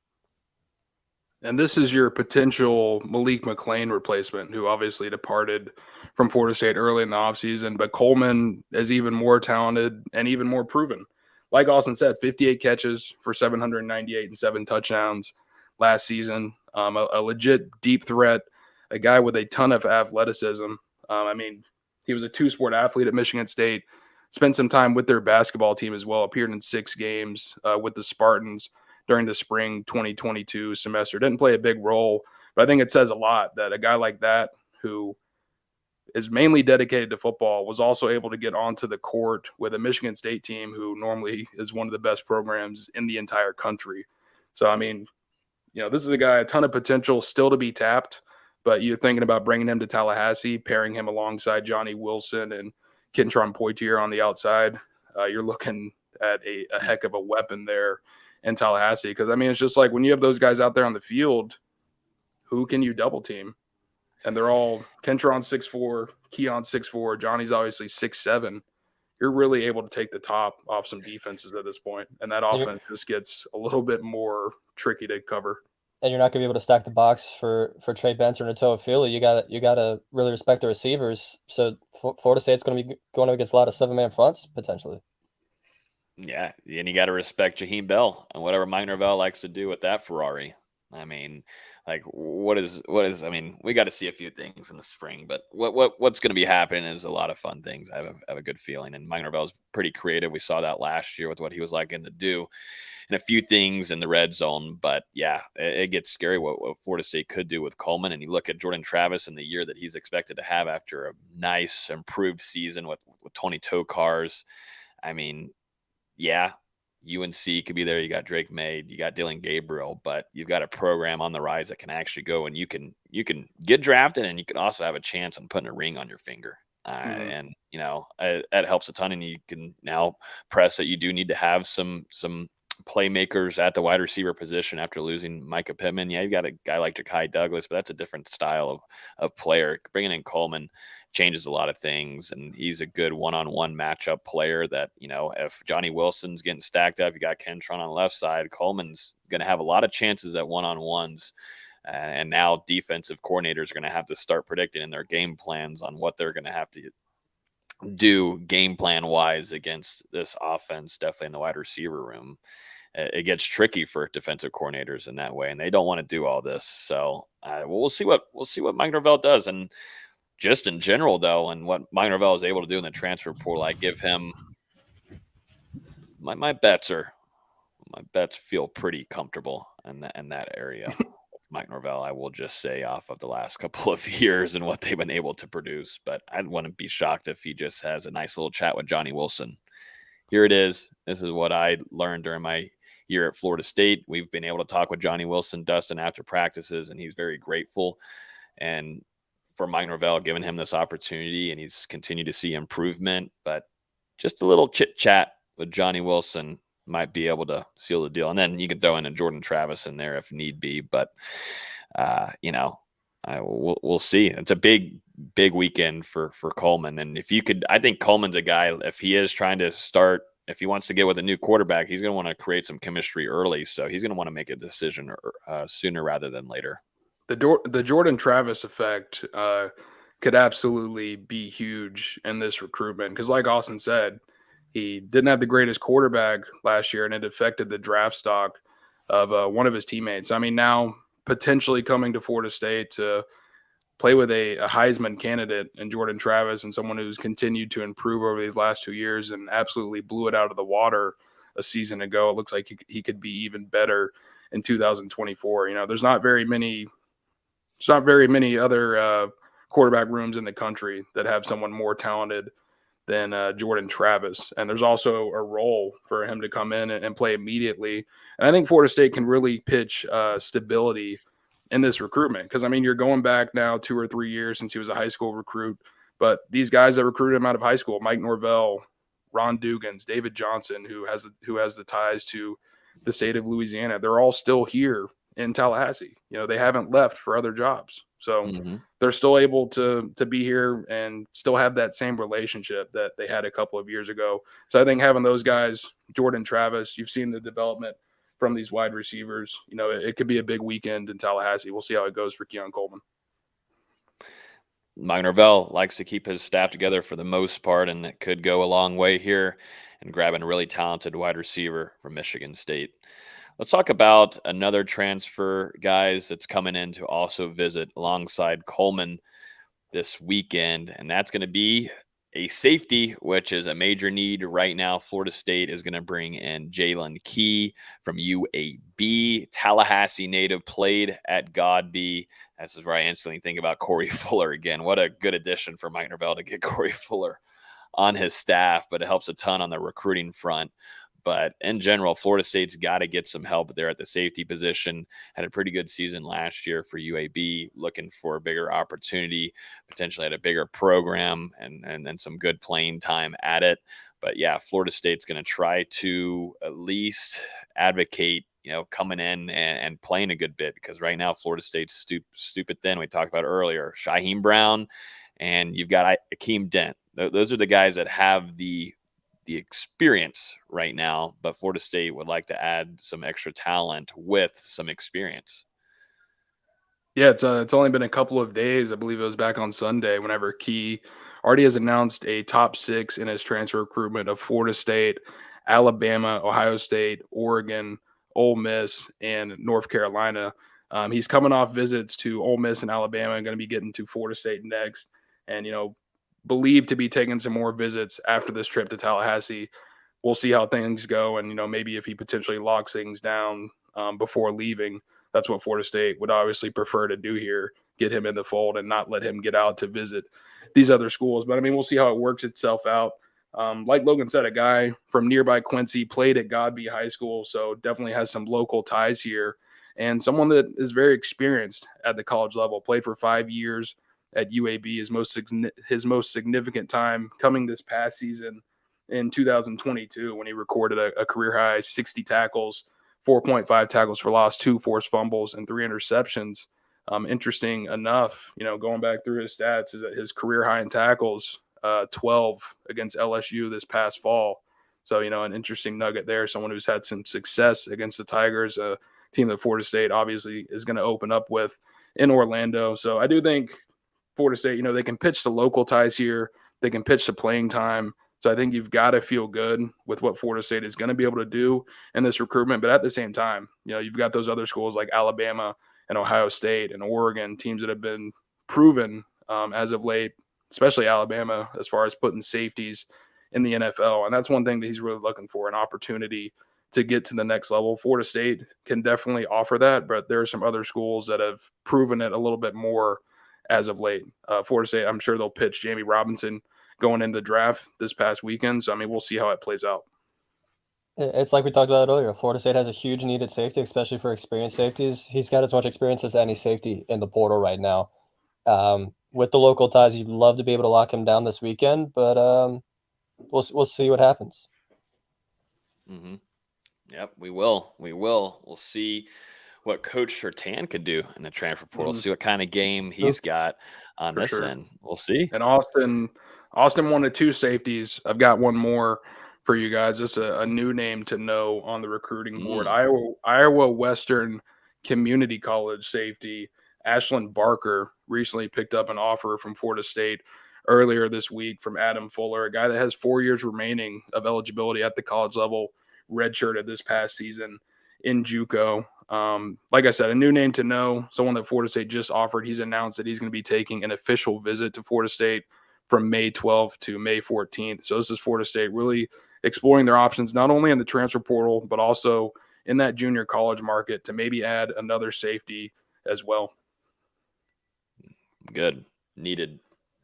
And this is your potential Malik McClain replacement, who obviously departed from Florida State early in the offseason. But Coleman is even more talented and even more proven. Like Austin said, 58 catches for 798 and 7 touchdowns last season. A legit deep threat, a guy with a ton of athleticism. He was a 2-sport athlete at Michigan State, spent some time with their basketball team as well, appeared in 6 games with the Spartans during the spring 2022 semester. Didn't play a big role, but I think it says a lot that a guy like that who is mainly dedicated to football was also able to get onto the court with a Michigan State team who normally is one of the best programs in the entire country. So, I mean, this is a guy, a ton of potential still to be tapped, but you're thinking about bringing him to Tallahassee, pairing him alongside Johnny Wilson and Kentron Poitier on the outside. You're looking at a heck of a weapon there in Tallahassee. Because, I mean, it's just like when you have those guys out there on the field, who can you double team? And they're all Kentron 6'4", Keon 6'4", Johnny's obviously 6'7". You're really able to take the top off some defenses at this point, and that offense just gets a little bit more tricky to cover. And you're not going to be able to stack the box for Trey Benson or Natoa Philly. You got to really respect the receivers. So Florida State's going to be going up against a lot of 7-man fronts potentially. Yeah, and you got to respect Jaheim Bell and whatever Mike Norvell likes to do with that Ferrari. I mean, like what is? I mean, we got to see a few things in the spring, but what's going to be happening is a lot of fun things. I have a good feeling, and Mike Norvell's pretty creative. We saw that last year with what he was liking to do, and a few things in the red zone. But yeah, it gets scary what Florida State could do with Coleman. And you look at Jordan Travis and the year that he's expected to have after a nice improved season with Tony Tokars. I mean, yeah. UNC could be there. You got Drake May, you got Dylan Gabriel, but you've got a program on the rise that can actually go and you can get drafted, and you can also have a chance on putting a ring on your finger. And that helps a ton. And you can now press that you do need to have some playmakers at the wide receiver position after losing Micah Pittman. Yeah, you've got a guy like Ja'Kai Douglas, but that's a different style of player. Bringing in Coleman changes a lot of things, and he's a good one-on-one matchup player that, if Johnny Wilson's getting stacked up, you got Kentron on the left side, Coleman's going to have a lot of chances at one-on-ones. And now defensive coordinators are going to have to start predicting in their game plans on what they're going to have to do game plan wise against this offense, definitely in the wide receiver room. It gets tricky for defensive coordinators in that way, and they don't want to do all this. So we'll see what Mike Norvell does. And just in general, though, and what Mike Norvell is able to do in the transfer portal, I give him my bets feel pretty comfortable in that area. Mike Norvell, I will just say, off of the last couple of years and what they've been able to produce. But I wouldn't be shocked if he just has a nice little chat with Johnny Wilson. Here it is. This is what I learned during my year at Florida State. We've been able to talk with Johnny Wilson, Dustin, after practices, and he's very grateful. And for Mike Norvell giving him this opportunity, and he's continued to see improvement. But just a little chit chat with Johnny Wilson might be able to seal the deal. And then you can throw in a Jordan Travis in there if need be. But, we'll see. It's a big weekend for Coleman. And if you could, I think Coleman's a guy, if he is trying to start, if he wants to get with a new quarterback, he's going to want to create some chemistry early. So he's going to want to make a decision sooner rather than later. The Jordan Travis effect could absolutely be huge in this recruitment. Because like Austin said, he didn't have the greatest quarterback last year, and it affected the draft stock of one of his teammates. I mean, now potentially coming to Florida State to play with a Heisman candidate in Jordan Travis, and someone who's continued to improve over these last 2 years and absolutely blew it out of the water a season ago. It looks like he could be even better in 2024. There's not very many other quarterback rooms in the country that have someone more talented than Jordan Travis. And there's also a role for him to come in and play immediately. And I think Florida State can really pitch stability in this recruitment. Because, I mean, you're going back now 2 or 3 years since he was a high school recruit. But these guys that recruited him out of high school, Mike Norvell, Ron Dugans, David Johnson, who has the ties to the state of Louisiana, they're all still here in Tallahassee. They haven't left for other jobs. So they're still able to be here and still have that same relationship that they had a couple of years ago. So I think having those guys, Jordan Travis, you've seen the development from these wide receivers. It could be a big weekend in Tallahassee. We'll see how it goes for Keon Coleman. Mike Norvell likes to keep his staff together for the most part, and it could go a long way here in grabbing a really talented wide receiver from Michigan State. Let's talk about another transfer, guys, that's coming in to also visit alongside Coleman this weekend, and that's going to be a safety, which is a major need right now. Florida State is going to bring in Jalen Key from UAB. Tallahassee native, played at Godby. This is where I instantly think about Corey Fuller again. What a good addition for Mike Norvell to get Corey Fuller on his staff, but it helps a ton on the recruiting front. But in general, Florida State's got to get some help there at the safety position. Had a pretty good season last year for UAB, looking for a bigger opportunity, potentially at a bigger program and then some good playing time at it. But yeah, Florida State's going to try to at least advocate, coming in and playing a good bit, because right now Florida State's stupid thin. We talked about earlier, Shaheem Brown, and you've got Akeem Dent. Those are the guys that have the experience right now, but Florida State would like to add some extra talent with some experience. Yeah, it's only been a couple of days. I believe it was back on Sunday whenever Key already has announced a top 6 in his transfer recruitment of Florida State, Alabama, Ohio State, Oregon, Ole Miss, and North Carolina. He's coming off visits to Ole Miss and Alabama and going to be getting to Florida State next. And, believed to be taking some more visits after this trip to Tallahassee. We'll see how things go. And, maybe if he potentially locks things down before leaving, that's what Florida State would obviously prefer to do here, get him in the fold and not let him get out to visit these other schools. But, we'll see how it works itself out. Like Logan said, a guy from nearby Quincy, played at Godby High School, so definitely has some local ties here. And someone that is very experienced at the college level, played for 5 years at UAB, his most significant time coming this past season in 2022, when he recorded a career high 60 tackles, 4.5 tackles for loss, 2 forced fumbles, and 3 interceptions. Interesting enough, going back through his stats, is that his career high in tackles, 12 against LSU this past fall. So, an interesting nugget there. Someone who's had some success against the Tigers, a team that Florida State obviously is going to open up with in Orlando. So I do think Florida State, they can pitch the local ties here. They can pitch the playing time. So I think you've got to feel good with what Florida State is going to be able to do in this recruitment. But at the same time, you've got those other schools like Alabama and Ohio State and Oregon, teams that have been proven as of late, especially Alabama, as far as putting safeties in the NFL. And that's one thing that he's really looking for, an opportunity to get to the next level. Florida State can definitely offer that, but there are some other schools that have proven it a little bit more as of late. Florida State, I'm sure they'll pitch Jamie Robinson going into the draft this past weekend. So, we'll see how it plays out. It's like we talked about earlier. Florida State has a huge need at safety, especially for experienced safeties. He's got as much experience as any safety in the portal right now. With the local ties, you'd love to be able to lock him down this weekend, but we'll see what happens. Mm-hmm. Yep, we will. We'll see what Coach Surtain could do in the transfer portal. See what kind of game he's got on this end. We'll see. And Austin wanted 2 safeties. I've got one more for you guys. Just a new name to know on the recruiting board. Iowa Western Community College safety Ashlyn Barker recently picked up an offer from Florida State earlier this week from Adam Fuller, a guy that has 4 years remaining of eligibility at the college level, redshirted this past season in JUCO. Like I said, a new name to know, someone that Florida State just offered. He's announced that he's going to be taking an official visit to Florida State from May 12th to May 14th. So this is Florida State really exploring their options, not only in the transfer portal, but also in that junior college market to maybe add another safety as well. Good. Needed.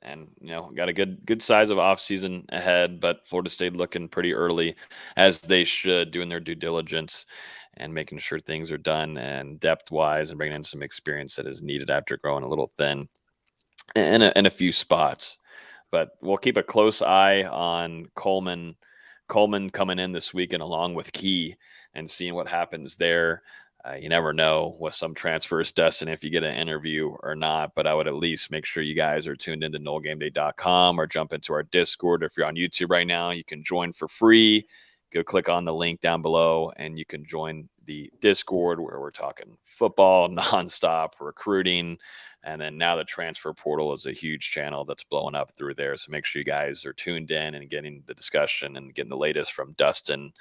And, got a good size of offseason ahead, but Florida State looking pretty early, as they should, doing their due diligence and making sure things are done and depth-wise, and bringing in some experience that is needed after growing a little thin in a few spots. But we'll keep a close eye on Coleman coming in this weekend along with Key and seeing what happens there. You never know with some transfers, Dustin, if you get an interview or not, but I would at least make sure you guys are tuned into NoleGameday.com or jump into our Discord. If you're on YouTube right now, you can join for free. Go click on the link down below and you can join the Discord, where we're talking football, nonstop, recruiting. And then now the transfer portal is a huge channel that's blowing up through there. So make sure you guys are tuned in and getting the discussion and getting the latest from Dustin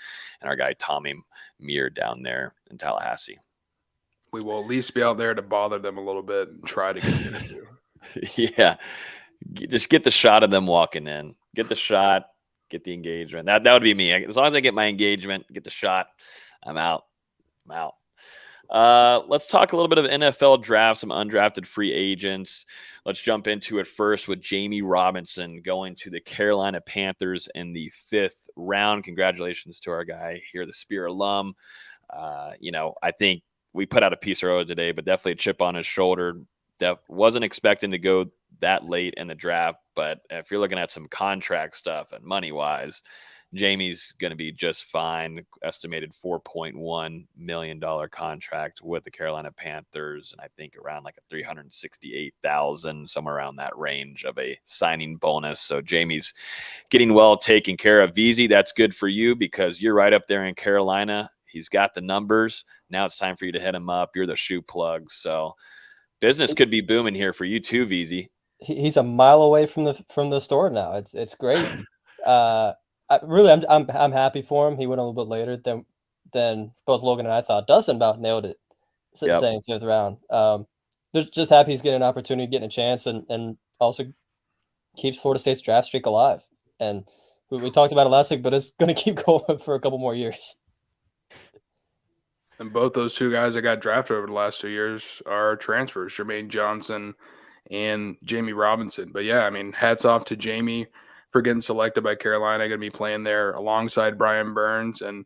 and our guy Tommy Meir down there in Tallahassee. We will at least be out there to bother them a little bit and try to get an interview. Yeah. Just get the shot of them walking in. Get the shot, get the engagement. That would be me. As long as I get my engagement, get the shot, I'm out. Let's talk a little bit of NFL draft, some undrafted free agents. Let's jump into it first with Jamie Robinson going to the Carolina Panthers in the 5th round. Congratulations to our guy here, the Spear alum. I think we put out a piece earlier today, but definitely a chip on his shoulder. Wasn't expecting to go that late in the draft, but if you're looking at some contract stuff and money-wise, Jamie's going to be just fine. Estimated $4.1 million contract with the Carolina Panthers, and I think around like a $368,000, somewhere around that range of a signing bonus. So Jamie's getting well taken care of. VZ, that's good for you because you're right up there in Carolina. He's got the numbers. Now it's time for you to hit him up. You're the shoe plug. So business could be booming here for you too, VZ. He's a mile away from the store now. It's great. I'm happy for him. He went a little bit later than both Logan and I thought. Dustin about nailed it, saying 5th round. Just happy he's getting an opportunity, getting a chance, and also keeps Florida State's draft streak alive. And we talked about it last week, but it's going to keep going for a couple more years. And both those two guys that got drafted over the last 2 years are transfers, Jermaine Johnson and Jamie Robinson. But yeah, I mean, hats off to Jamie for getting selected by Carolina, going to be playing there alongside Brian Burns. And,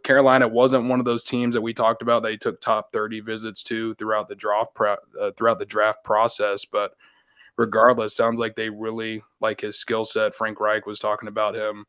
Carolina wasn't one of those teams that we talked about that he took top 30 visits to throughout the draft process. But regardless, sounds like they really like his skill set. Frank Reich was talking about him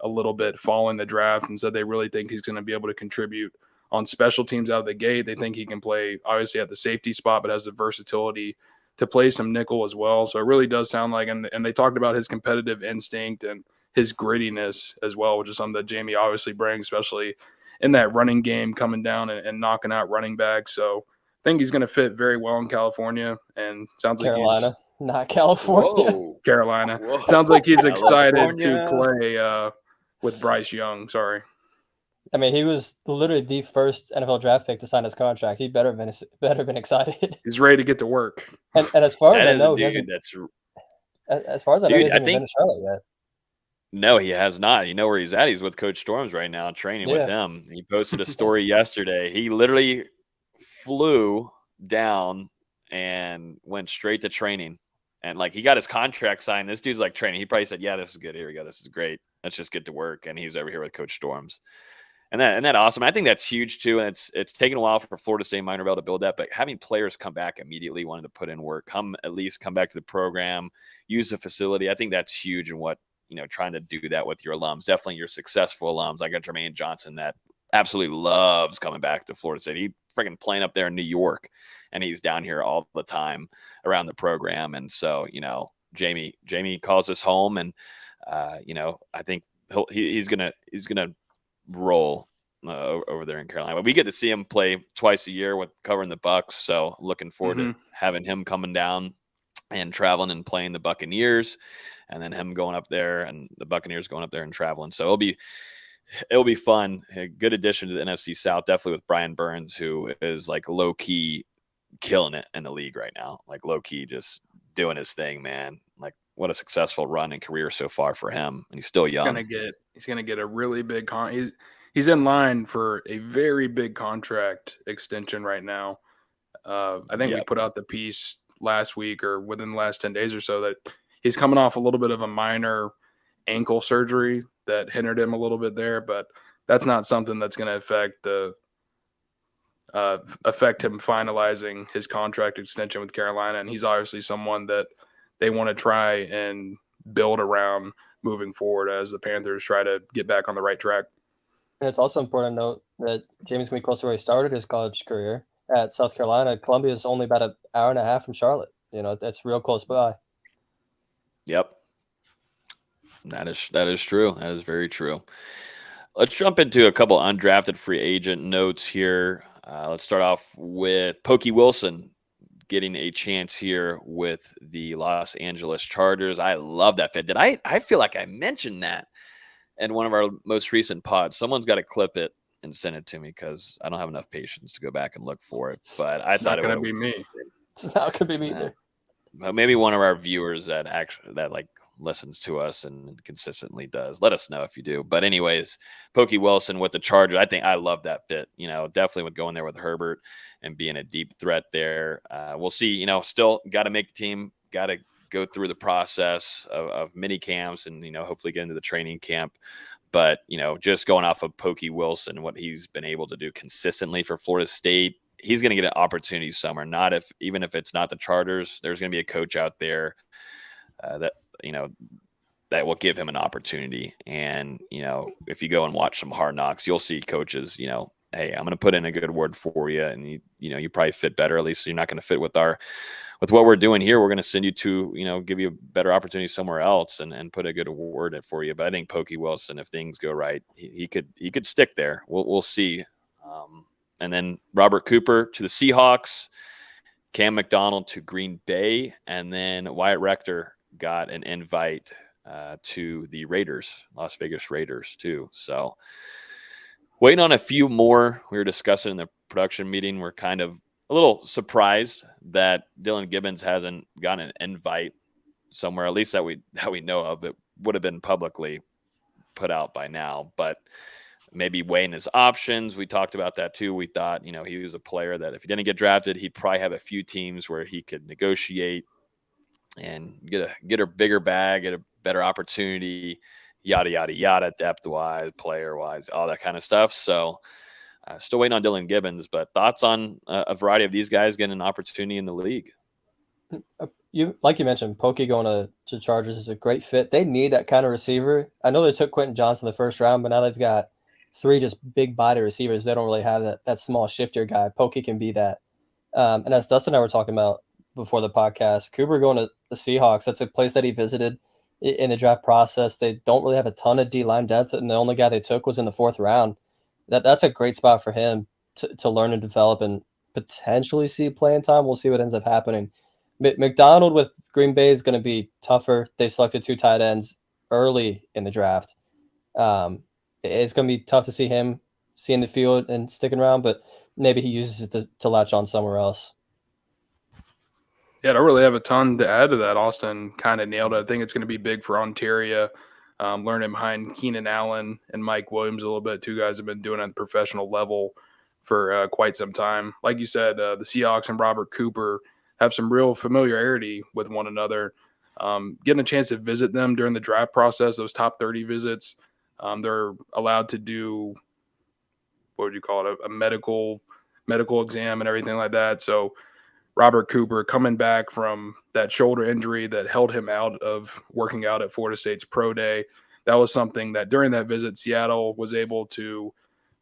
a little bit following the draft and said they really think he's going to be able to contribute on special teams out of the gate. They think he can play, obviously, at the safety spot, but has the versatility to play some nickel as well. So it really does sound like, and they talked about his competitive instinct and his grittiness as well, which is something that Jamie obviously brings, especially in that running game, coming down and knocking out running backs. So I think he's going to fit very well in California, and sounds like Carolina, not California. Whoa. Carolina. Whoa. Sounds like he's excited California. to play with Bryce Young. Sorry. I mean, he was literally the first NFL draft pick to sign his contract. He better have been excited. He's ready to get to work. And as far as I know, he hasn't. That's As far as I know, he hasn't been to Charlotte yet. No, he has not. You know where he's at? He's with Coach Storms right now, training with him. He posted a story yesterday. He literally flew down and went straight to training. And he got his contract signed. This dude's training. He probably said, "Yeah, this is good. Here we go. This is great. Let's just get to work." And he's over here with Coach Storms. And that awesome. I think that's huge too. And it's taken a while for Florida State and Norvell to build that, but having players come back immediately, wanting to put in work, come back to the program, use the facility. I think that's huge. And what, trying to do that with your alums, definitely your successful alums. I got Jermaine Johnson that absolutely loves coming back to Florida State. He freaking playing up there in New York, and he's down here all the time around the program. And so, Jamie calls us home, and I think he's gonna roll over there in Carolina. But we get to see him play twice a year with covering the Bucs, so looking forward to having him coming down and traveling and playing the Buccaneers, and then him going up there and the Buccaneers going up there and traveling. So it'll be fun. A good addition to the NFC South, definitely with Brian Burns, who is low key killing it in the league right now. Low key just doing his thing, man. What a successful run and career so far for him, and he's still young. He's gonna get a really big he's in line for a very big contract extension right now. I think we put out the piece last week or within the last 10 days or so that he's coming off a little bit of a minor ankle surgery that hindered him a little bit there, but that's not something that's going to affect him finalizing his contract extension with Carolina. And he's obviously someone that they want to try and build around moving forward as the Panthers try to get back on the right track. And it's also important to note that Jamie's going to be close to where he started his college career at South Carolina. Columbia is only about an hour and a half from Charlotte. That's real close by. Yep. That is true. That is very true. Let's jump into a couple undrafted free agent notes here. Let's start off with Pokey Wilson getting a chance here with the Los Angeles Chargers. I love that fit. I feel like I mentioned that in one of our most recent pods. Someone's got to clip it and send it to me because I don't have enough patience to go back and look for it. But I thought it would be me. It's not going to be me either. Maybe one of our viewers that listens to us and consistently does. Let us know if you do. But anyways, Pokey Wilson with the Chargers, I think I love that fit. Definitely with going there with Herbert and being a deep threat there. We'll see. Still got to make the team. Got to go through the process of mini camps and hopefully get into the training camp. But just going off of Pokey Wilson, what he's been able to do consistently for Florida State, he's going to get an opportunity somewhere. Even if it's not the Chargers, there's going to be a coach out there that will give him an opportunity. And if you go and watch some Hard Knocks, you'll see coaches, hey, I'm going to put in a good word for you, and you probably fit better. At least you're not going to fit with what we're doing here. We're going to send you to give you a better opportunity somewhere else and put a good word in for you. But I think Pokey Wilson, if things go right, he could stick there. We'll see. And then Robert Cooper to the Seahawks, Cam McDonald to Green Bay, and then Wyatt Rector got an invite to the Raiders, Las Vegas Raiders too. So waiting on a few more. We were discussing in the production meeting. We're kind of a little surprised that Dylan Gibbons hasn't gotten an invite somewhere, at least that we know of. It would have been publicly put out by now, but maybe weighing his options. We talked about that too. We thought, he was a player that if he didn't get drafted, he'd probably have a few teams where he could negotiate and get a bigger bag, get a better opportunity, yada, yada, yada, depth-wise, player-wise, all that kind of stuff. So still waiting on Dylan Gibbons, but thoughts on a variety of these guys getting an opportunity in the league? Like you mentioned, Pokey going to Chargers is a great fit. They need that kind of receiver. I know they took Quentin Johnson the first round, but now they've got 3 just big body receivers. They don't really have that small shifter guy. Pokey can be that. And as Dustin and I were talking about before the podcast, Cooper going to the Seahawks, that's a place that he visited in the draft process. They don't really have a ton of D-line depth, and the only guy they took was in the 4th round. That's a great spot for him to learn and develop and potentially see playing time. We'll see what ends up happening. McDonald with Green Bay is going to be tougher. They selected 2 tight ends early in the draft. It's going to be tough to see him seeing the field and sticking around, but maybe he uses it to latch on somewhere else. Yeah, I don't really have a ton to add to that. Austin kind of nailed it. I think it's going to be big for Ontario, learning behind Keenan Allen and Mike Williams a little bit. 2 guys have been doing it at the professional level for quite some time. Like you said, the Seahawks and Robert Cooper have some real familiarity with one another. Getting a chance to visit them during the draft process, those top 30 visits, they're allowed to do, what would you call it, a medical exam and everything like that. So Robert Cooper coming back from that shoulder injury that held him out of working out at Florida State's Pro Day. That was something that during that visit, Seattle was able to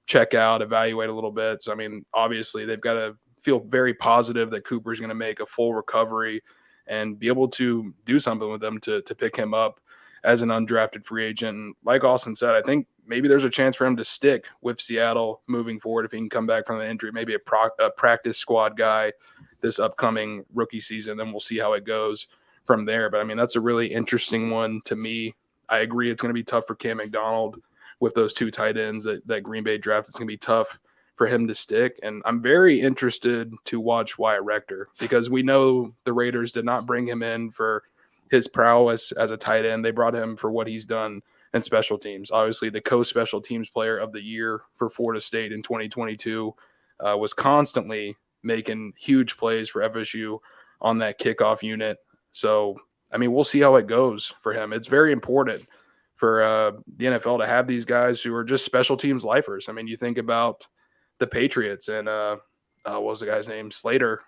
check out, evaluate a little bit. So, obviously they've got to feel very positive that Cooper's going to make a full recovery and be able to do something with them to pick him up as an undrafted free agent. And like Austin said, I think maybe there's a chance for him to stick with Seattle moving forward if he can come back from the injury, maybe a practice squad guy this upcoming rookie season. Then we'll see how it goes from there. But that's a really interesting one to me. I agree it's going to be tough for Cam McDonald with those 2 tight ends that Green Bay drafted. It's going to be tough for him to stick. And I'm very interested to watch Wyatt Rector because we know the Raiders did not bring him in for his prowess as a tight end. They brought him for what he's done in special teams. Obviously, the co-special teams player of the year for Florida State in 2022 was constantly making huge plays for FSU on that kickoff unit. So, we'll see how it goes for him. It's very important for the NFL to have these guys who are just special teams lifers. You think about the Patriots and what was the guy's name? Slater.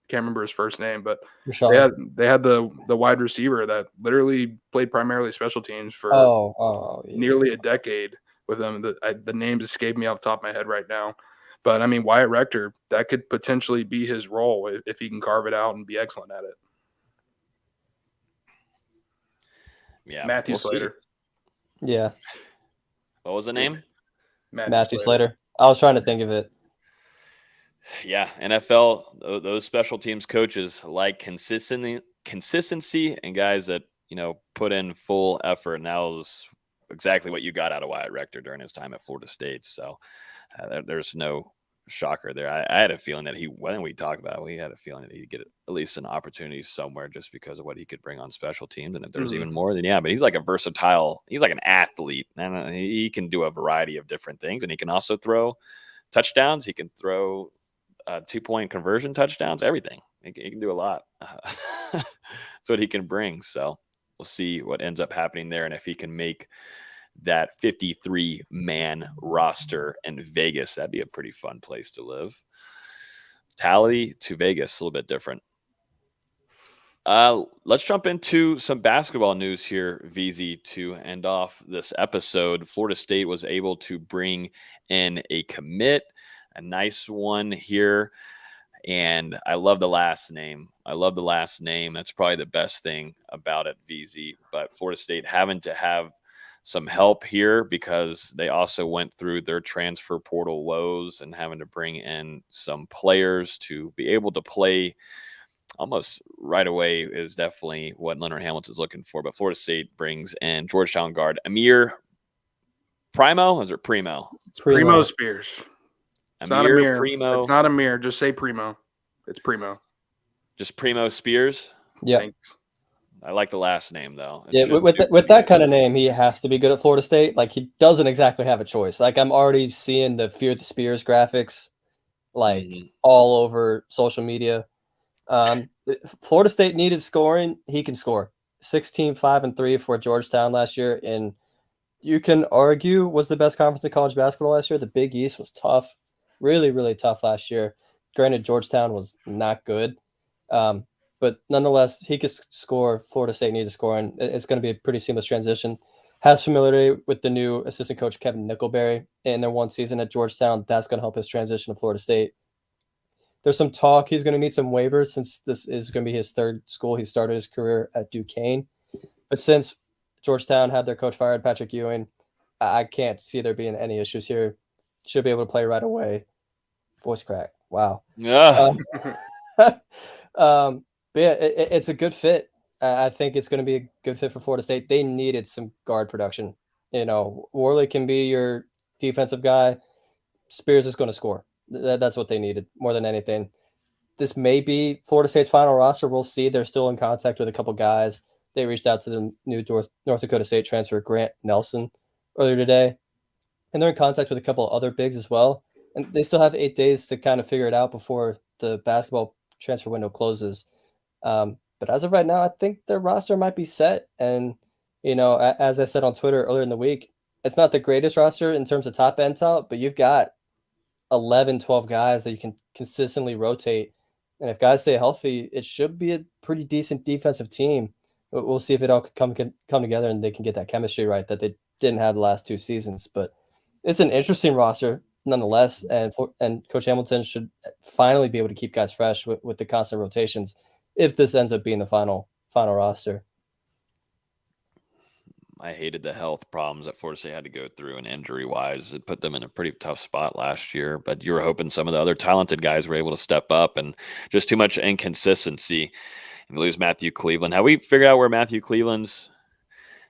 Can't remember his first name, but they had the wide receiver that literally played primarily special teams for nearly a decade with them. The names escape me off the top of my head right now. But, Wyatt Rector, that could potentially be his role if he can carve it out and be excellent at it. Yeah, Matthew Slater. See. Yeah. What was the name? Matthew Slater. I was trying to think of it. Yeah, NFL, those special teams coaches like consistency and guys that, put in full effort. And that was exactly what you got out of Wyatt Rector during his time at Florida State. So there's no shocker there. I had a feeling that when we talked about it, we had a feeling that he'd get at least an opportunity somewhere just because of what he could bring on special teams. And if there's even more, then yeah, but he's like he's like an athlete, and he can do a variety of different things. And he can also throw touchdowns. He can throw 2-point conversion touchdowns, everything. He can do a lot. That's what he can bring. So we'll see what ends up happening there. And if he can make that 53-man roster in Vegas, that'd be a pretty fun place to live. Tally to Vegas, a little bit different. Let's jump into some basketball news here, VZ, to end off this episode. Florida State was able to bring in a commit, a nice one here. And I love the last name. That's probably the best thing about it, VZ. But Florida State having to have some help here because they also went through their transfer portal woes and having to bring in some players to be able to play almost right away is definitely what Leonard Hamilton is looking for. But Florida State brings in Georgetown guard Amir Primo. Is it Primo? It's Primo Spears. It's not Amir Primo. It's not Amir. Just say Primo. It's Primo. Just Primo Spears? Yeah. Thanks. I like the last name, though. Yeah, with that kind of name, he has to be good at Florida State. Like, he doesn't exactly have a choice. Like, I'm already seeing the Fear the Spears graphics, like, all over social media. Florida State needed scoring. He can score. 16, 5, and 3 for Georgetown last year. And you can argue was the best conference in college basketball last year. The Big East was tough. Really, really tough last year. Granted, Georgetown was not good. But nonetheless, he could score. Florida State needs a score, and it's going to be a pretty seamless transition. Has familiarity with the new assistant coach, Kevin Nickelberry, in their one season at Georgetown. That's going to help his transition to Florida State. There's some talk he's going to need some waivers since this is going to be his third school. He started his career at Duquesne. But since Georgetown had their coach fired, Patrick Ewing, I can't see there being any issues here. Should be able to play right away. Voice crack. Wow. Yeah. But yeah, it's a good fit. I think it's going to be a good fit for Florida State. They needed some guard production. Worley can be your defensive guy. Spears is going to score. That's what they needed more than anything. This may be Florida State's final roster. We'll see. They're still in contact with a couple guys. They reached out to the new North Dakota State transfer, Grant Nelson, earlier today. And they're in contact with a couple other bigs as well. And they still have 8 days to kind of figure it out before the basketball transfer window closes. But as of right now, I think their roster might be set. And, as I said on Twitter earlier in the week, it's not the greatest roster in terms of top end talent, but you've got 11, 12 guys that you can consistently rotate. And if guys stay healthy, it should be a pretty decent defensive team. We'll see if it all can come together and they can get that chemistry right that they didn't have the last 2 seasons. But it's an interesting roster nonetheless. And Coach Hamilton should finally be able to keep guys fresh with the constant rotations if this ends up being the final roster. I hated the health problems that Florida State had to go through, and injury-wise, it put them in a pretty tough spot last year. But you were hoping some of the other talented guys were able to step up, and just too much inconsistency. And lose Matthew Cleveland. Have we figured out where Matthew Cleveland's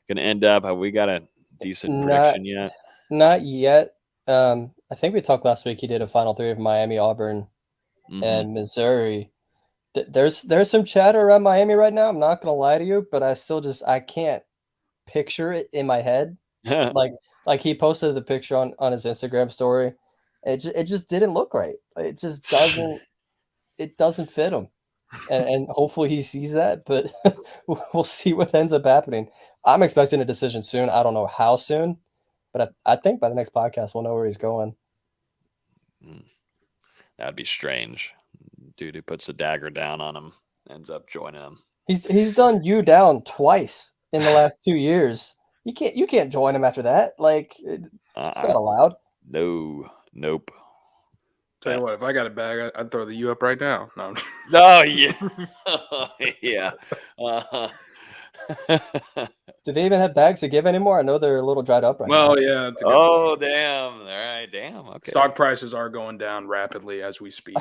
going to end up? Have we got a decent prediction yet? Not yet. I think we talked last week. He did a Final Three of Miami, Auburn, and Missouri. There's some chatter around Miami right now. I'm not going to lie to you, but I can't picture it in my head. like he posted the picture on his Instagram story. It just didn't look right. It just doesn't fit him. And hopefully he sees that, but we'll see what ends up happening. I'm expecting a decision soon. I don't know how soon, but I think by the next podcast we'll know where he's going. That'd be strange. Dude who puts the dagger down on him ends up joining him. He's done you down twice in the last 2 years. You can't join him after that. Like, it's not allowed. No, nope. Tell you what, if I got a bag, I'd throw the U up right now. No. Oh yeah, yeah. Do they even have bags to give anymore? I know they're a little dried up right now. Well, yeah. Oh damn! All right, damn. Okay. Stock prices are going down rapidly as we speak.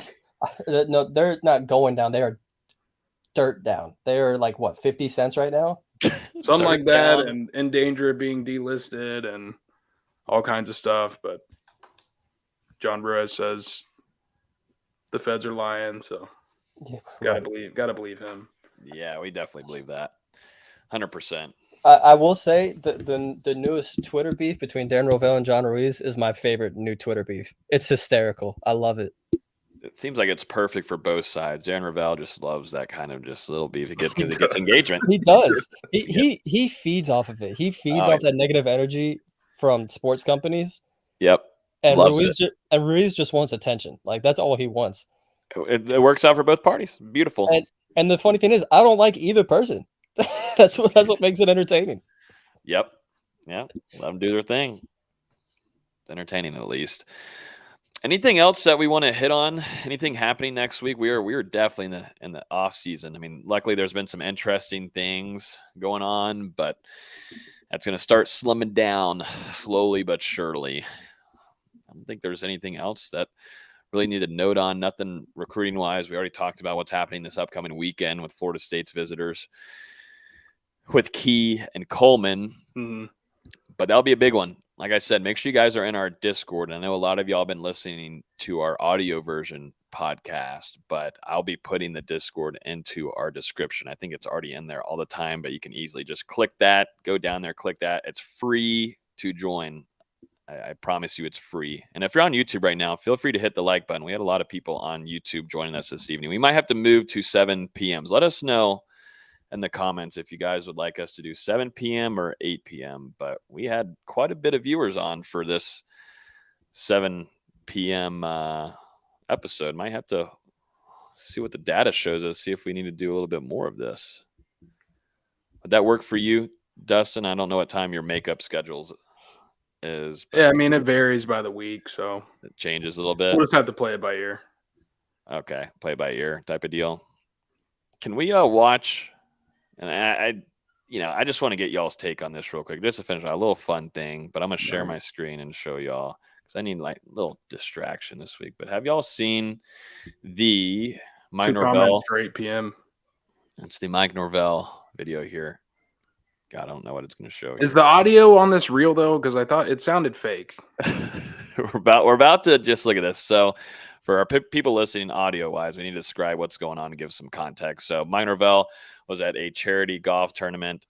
No, they're not going down. They are dirt down. They are like what, 50 cents right now? Something like that, and in danger of being delisted and all kinds of stuff. But John Ruiz says the feds are lying. So Yeah, gotta right. believe him. Yeah, we definitely believe that. 100%. I will say the newest Twitter beef between Dan Norvell and John Ruiz is my favorite new Twitter beef. It's hysterical. I love it. It seems like it's perfect for both sides. Darren Ravel just loves that kind of just little beef because it gets engagement. He does. He feeds off of it. He feeds off yeah. that negative energy from sports companies. Yep. And Loves Ruiz just wants attention. Like that's all he wants. It works out for both parties. Beautiful. And the funny thing is, I don't like either person. that's what makes it entertaining. Yep. Yeah. Let them do their thing. It's entertaining at least. Anything else that we want to hit on? Anything happening next week? We are definitely in the off season. I mean, luckily there's been some interesting things going on, but that's going to start slimming down slowly but surely. I don't think there's anything else that really need to note on. Nothing recruiting wise. We already talked about what's happening this upcoming weekend with Florida State's visitors with Key and Coleman. Mm-hmm. But that'll be a big one. Like I said, make sure you guys are in our Discord. I know a lot of y'all have been listening to our audio version podcast, but I'll be putting the Discord into our description. I think it's already in there all the time, but you can easily just click that, go down there, click that. It's free to join. I promise you it's free. And if you're on YouTube right now, feel free to hit the like button. We had a lot of people on YouTube joining us this evening. We might have to move to 7 p.m. Let us know in the comments if you guys would like us to do 7 p.m. or 8 p.m. But we had quite a bit of viewers on for this 7 p.m. Episode. Might have to see what the data shows us, see if we need to do a little bit more of this. Would that work for you, Dustin? I don't know what time your makeup schedules is. Yeah, I mean, it varies by the week, so it changes a little bit. We'll just have to play it by ear. Okay, play by ear type of deal. Can we watch? And I just want to get y'all's take on this real quick. Just to finish a little fun thing, but I'm gonna share my screen and show y'all because I need like a little distraction this week. But have y'all seen the Mike Norvell for 8 p.m.? It's the Mike Norvell video here. God, I don't know what it's gonna show. Is the audio on this real though? Because I thought it sounded fake. We're about to just look at this. So for our people listening audio wise, we need to describe what's going on and give some context. So Mike Norvell was at a charity golf tournament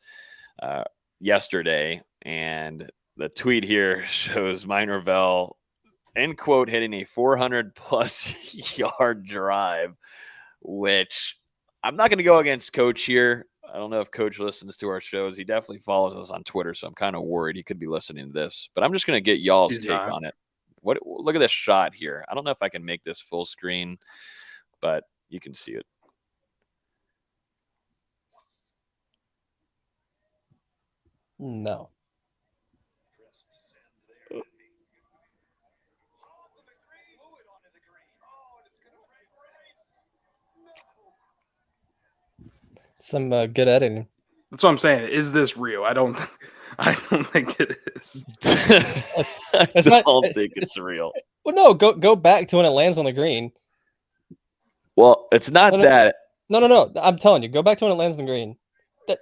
yesterday, and the tweet here shows Mike Norvell, end quote, hitting a 400+ yard drive, which I'm not going to go against Coach here. I don't know if Coach listens to our shows. He definitely follows us on Twitter, so I'm kind of worried he could be listening to this. But I'm just going to get y'all's take on it. Look at this shot here. I don't know if I can make this full screen, but you can see it. No. Some good editing. That's what I'm saying. Is this real? I don't think it is. I don't think it's real. Well, no, go back to when it lands on the green. Well, it's not that. No. I'm telling you, go back to when it lands on the green.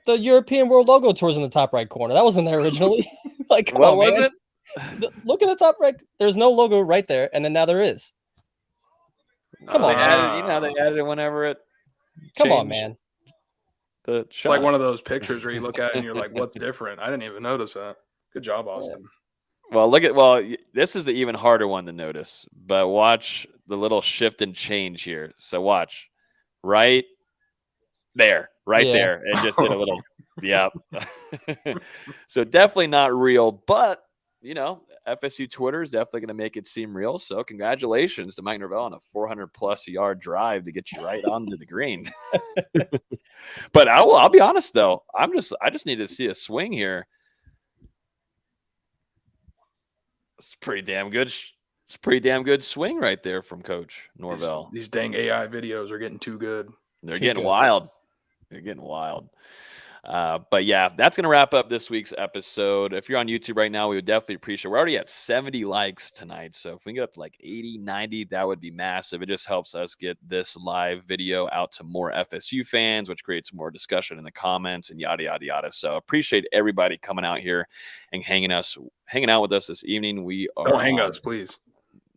The European World Logo Tour's in the top right corner. That wasn't there originally. Like, come on, was it? Look at the top right. There's no logo right there, and then now there is. Come on, they added it whenever it. Come on, man. It's like one of those pictures where you look at it and you're like, "What's different?" I didn't even notice that. Good job, Austin. Well, this is the even harder one to notice. But watch the little shift and change here. So watch, right there. It just did a little, yeah. So definitely not real, but FSU Twitter is definitely going to make it seem real. So congratulations to Mike Norvell on a 400+ yard drive to get you right onto the green. But I'll be honest though, I just need to see a swing here. It's pretty damn good. It's a pretty damn good swing right there from Coach Norvell. These dang AI videos are getting too good. They're getting wild. They're getting wild. But yeah, that's going to wrap up this week's episode. If you're on YouTube right now, we would definitely appreciate it. We're already at 70 likes tonight. So if we can get up to like 80, 90, that would be massive. It just helps us get this live video out to more FSU fans, which creates more discussion in the comments and yada, yada, yada. So appreciate everybody coming out here and hanging out with us this evening. We are Don't hang us, please.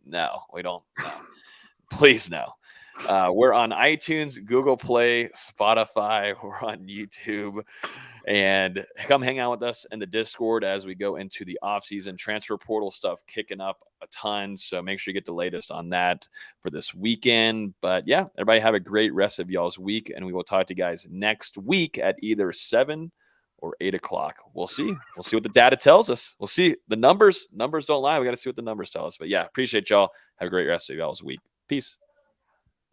No, we don't. No. Please, no. We're on iTunes, Google Play, Spotify. We're on YouTube. And come hang out with us in the Discord as we go into the offseason transfer portal stuff kicking up a ton. So make sure you get the latest on that for this weekend. But yeah, everybody have a great rest of y'all's week. And we will talk to you guys next week at either 7 or 8 o'clock. We'll see. We'll see what the data tells us. We'll see. The numbers don't lie. We got to see what the numbers tell us. But yeah, appreciate y'all. Have a great rest of y'all's week. Peace.